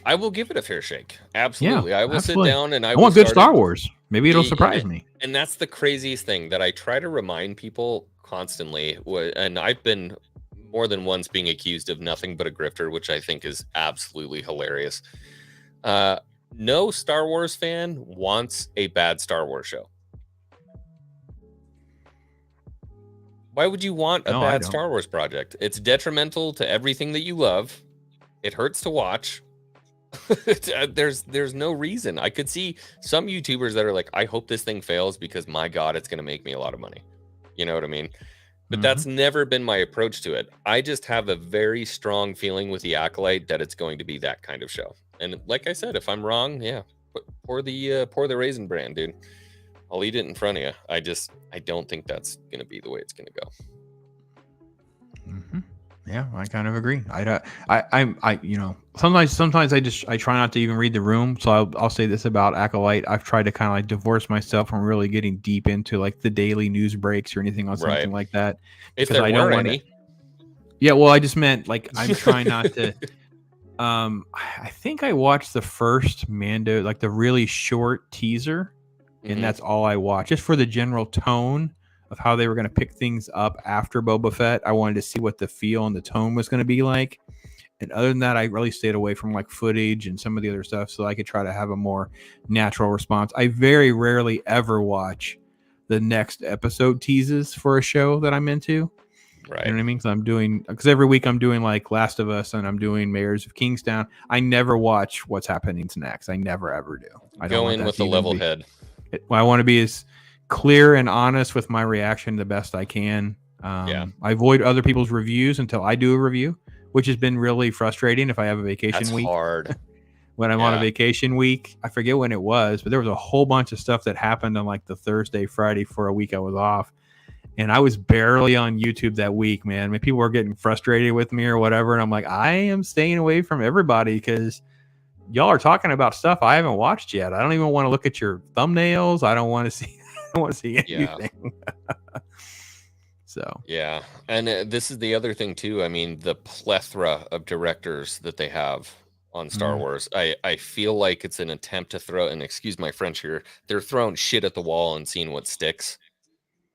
I will give it a fair shake. Absolutely. Yeah, I will absolutely. sit down and I want will good Star Wars. Maybe it'll Yeah, surprise me. And that's the craziest thing that I try to remind people constantly. And I've been more than once being accused of nothing but a grifter, which I think is absolutely hilarious. No Star Wars fan wants a bad Star Wars show. Why would you want a bad Star Wars project? It's detrimental to everything that you love. It hurts to watch. There's no reason. I could see some YouTubers that are like, I hope this thing fails because my God, it's going to make me a lot of money. You know what I mean? But that's never been my approach to it. I just have a very strong feeling with the Acolyte that it's going to be that kind of show. And like I said, if I'm wrong, yeah, pour the raisin bran, dude. I'll eat it in front of you. I don't think that's going to be the way it's going to go. Mm-hmm. Yeah, I kind of agree. I you know, sometimes I try not to even read the room. So I'll say this about Acolyte. I've tried to kind of like divorce myself from really getting deep into like the daily news breaks or anything on something like that. If there were any. Yeah, well, I just meant like I'm trying not to. I think I watched the first Mando, like the really short teaser, and that's all I watched, just for the general tone of how they were going to pick things up after Boba Fett. I wanted to see what the feel and the tone was going to be like. And other than that, I really stayed away from like footage and some of the other stuff so I could try to have a more natural response. I very rarely ever watch the next episode teases for a show that I'm into. Right. You know what I mean? Because every week I'm doing like Last of Us and I'm doing Mayors of Kingstown. I never watch what's happening next. I never ever do. I go in with a level head. I want to be as clear and honest with my reaction the best I can. I avoid other people's reviews until I do a review, which has been really frustrating if I have a vacation week. That's hard. When I'm on a vacation week, I forget when it was, but there was a whole bunch of stuff that happened on like the Thursday, Friday for a week I was off. And I was barely on YouTube that week, man. I mean, people were getting frustrated with me or whatever. And I'm like, I am staying away from everybody because y'all are talking about stuff I haven't watched yet. I don't even want to look at your thumbnails. I don't want to see anything. So yeah, and this is the other thing too. I mean, the plethora of directors that they have on Star Wars. I feel like it's an attempt to throw, and excuse my French here, they're throwing shit at the wall and seeing what sticks.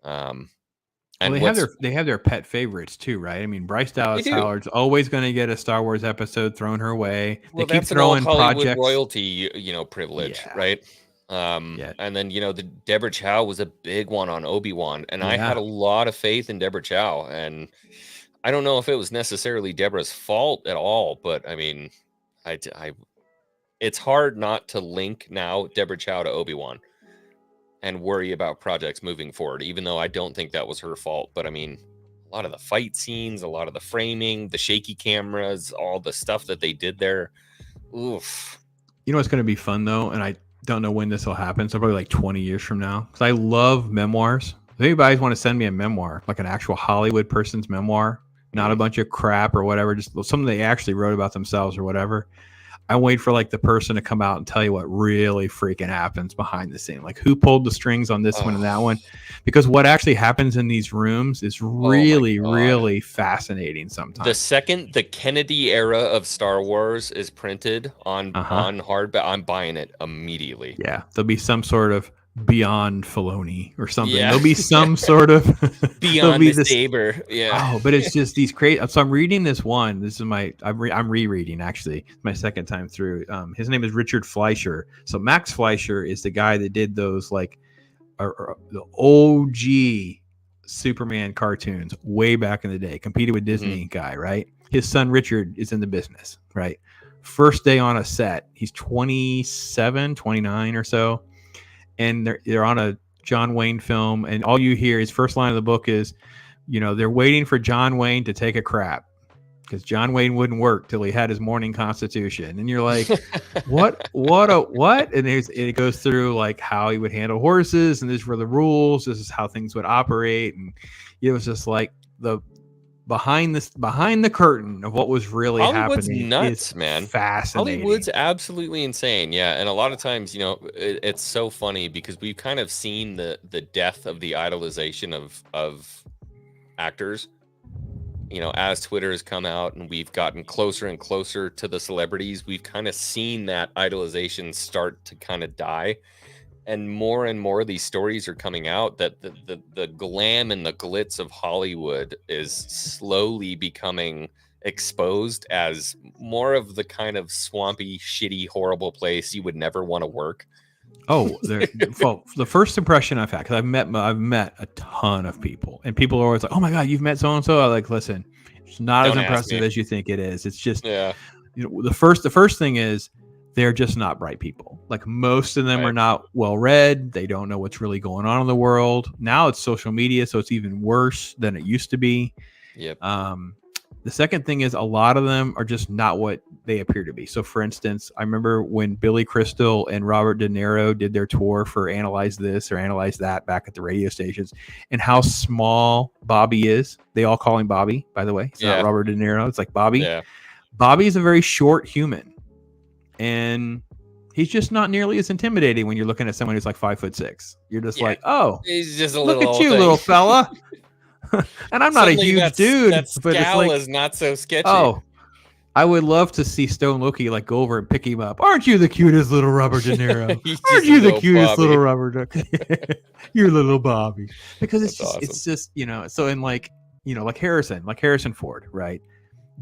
And they have their pet favorites too, right? I mean, Bryce Dallas Howard's always going to get a Star Wars episode thrown her way. Well, they keep throwing projects, royalty, privilege, right? And then the Deborah Chow was a big one on Obi-Wan, and I had a lot of faith in Deborah Chow, and I don't know if it was necessarily Deborah's fault at all, but I mean, it's hard not to link now Deborah Chow to Obi-Wan and worry about projects moving forward, even though I don't think that was her fault. But I mean, a lot of the fight scenes, a lot of the framing, the shaky cameras, all the stuff that they did there. Oof. You know what's going to be fun though, and I don't know when this will happen, so probably like 20 years from now, because I love memoirs. If anybody want to send me a memoir, like an actual Hollywood person's memoir, not a bunch of crap or whatever, just something they actually wrote about themselves or whatever, I wait for like the person to come out and tell you what really freaking happens behind the scene, like who pulled the strings on this one and that one, because what actually happens in these rooms is really, really fascinating sometimes. The second the Kennedy era of Star Wars is printed on hardback, I'm buying it immediately. Yeah, there'll be some sort of Beyond Filoni or something. There'll be some sort of Beyond the Saber. Yeah. Oh, but it's just these crazy. So I'm reading this one. This is I'm rereading actually. My second time through. His name is Richard Fleischer. So Max Fleischer is the guy that did those like the OG Superman cartoons way back in the day. Competed with Disney guy, right? His son Richard is in the business, right? First day on a set, he's 27, 29 or so. And they're on John Wayne film, and all you hear, his first line of the book is, they're waiting for John Wayne to take a crap because John Wayne wouldn't work till he had his morning constitution. And you're like, what? And it goes through like how he would handle horses, and these were the rules. This is how things would operate, and it was just like the behind the curtain of what was really Hollywood's happening. Nuts, is man. fascinating. Hollywood's absolutely insane. Yeah, and a lot of times, it's so funny because we've kind of seen the death of the idolization of actors. As Twitter has come out and we've gotten closer and closer to the celebrities, we've kind of seen that idolization start to kind of die. And more of these stories are coming out that the glam and the glitz of Hollywood is slowly becoming exposed as more of the kind of swampy, shitty, horrible place you would never want to work. Oh, the first impression I've had, because I've met a ton of people, and people are always like, "Oh my God, you've met so and so." I'm like, listen, it's not as impressive as you think it is. It's just, the first thing is, they're just not bright people. Like most of them are not well read. They don't know what's really going on in the world. Now it's social media, so it's even worse than it used to be. Yep. The second thing is a lot of them are just not what they appear to be. So for instance, I remember when Billy Crystal and Robert De Niro did their tour for Analyze This or Analyze That back at the radio stations, and how small Bobby is. They all call him Bobby, by the way. It's not Robert De Niro. It's like Bobby. Yeah. Bobby is a very short human. And he's just not nearly as intimidating when you're looking at someone who's like 5'6". You're just like, oh, he's just a look little at you, little fella. And I'm not a huge dude, that but it's like, is not so sketchy. Oh, I would love to see Stone Loki like go over and pick him up. Aren't you the cutest little Robert De Niro? Aren't you the cutest little Robert? You're little Bobby. Because it's just, awesome. It's just, so in like Harrison Ford, right?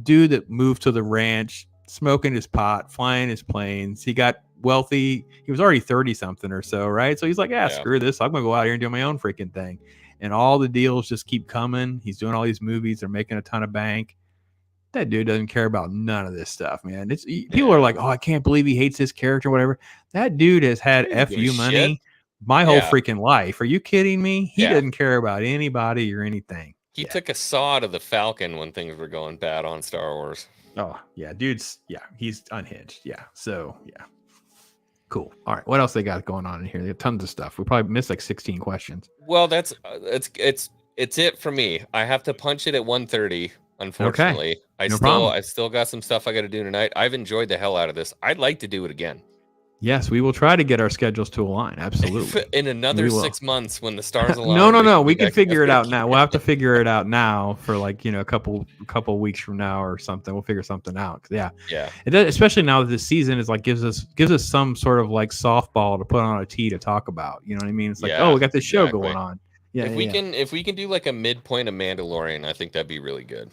Dude that moved to the ranch, smoking his pot, flying his planes. He got wealthy. He was already 30 something or so, right? So he's like, screw this. I'm going to go out here and do my own freaking thing. And all the deals just keep coming. He's doing all these movies. They're making a ton of bank. That dude doesn't care about none of this stuff, man. People are like, oh, I can't believe he hates his character, whatever. That dude has had FU money my whole freaking life. Are you kidding me? He doesn't care about anybody or anything. He took a saw to the Falcon when things were going bad on Star Wars. Oh, yeah, dude's, he's unhinged. Yeah, so, yeah. Cool. All right, what else they got going on in here? They have tons of stuff. We probably missed like 16 questions. Well, that's it's it for me. I have to punch it at 1:30, unfortunately. Okay. I still got some stuff I got to do tonight. I've enjoyed the hell out of this. I'd like to do it again. Yes, we will try to get our schedules to align. Absolutely. In another 6 months when the stars align. No. We can figure it out now. We'll have to figure it out now for like, a couple weeks from now or something. We'll figure something out. Yeah. It does, especially now that this season is like gives us some sort of like softball to put on a tee to talk about. You know what I mean? It's like, we got this show going on. Yeah. If we can do like a midpoint of Mandalorian, I think that'd be really good.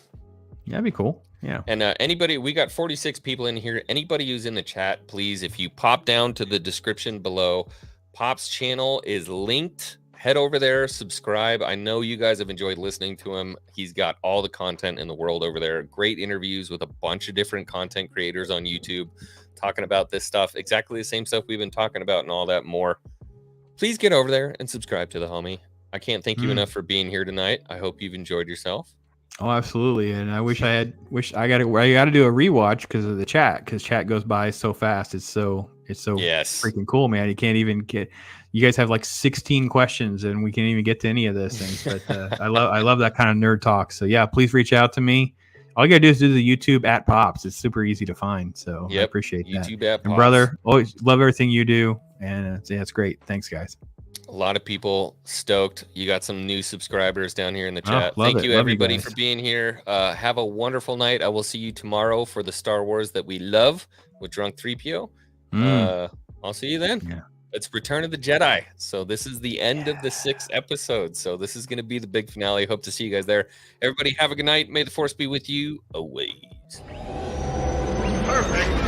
Yeah, that'd be cool. Yeah. And anybody, we got 46 people in here. Anybody who's in the chat, please, if you pop down to the description below, Pop's channel is linked. Head over there, subscribe. I know you guys have enjoyed listening to him. He's got all the content in the world over there. Great interviews with a bunch of different content creators on YouTube talking about this stuff. Exactly the same stuff we've been talking about and all that more. Please get over there and subscribe to the homie. I can't thank you enough for being here tonight. I hope you've enjoyed yourself. Oh, absolutely. And I wish I got to do a rewatch because of the chat, because chat goes by so fast. It's so freaking cool, man. You can't even you guys have like 16 questions and we can't even get to any of those things. But I love that kind of nerd talk. So yeah, please reach out to me. All you gotta do is do the YouTube at Pops. It's super easy to find. So I appreciate YouTube that. At Pops. And brother, always love everything you do. And it's great. Thanks, guys. A lot of people stoked. You got some new subscribers down here in the chat. Thank you, everybody, for being here. Have a wonderful night. I will see you tomorrow for the Star Wars that we love with Drunk 3PO. I'll see you then. Yeah. It's Return of the Jedi. So this is the end of the 6th episode. So this is going to be the big finale. Hope to see you guys there. Everybody have a good night. May the Force be with you always. Perfect.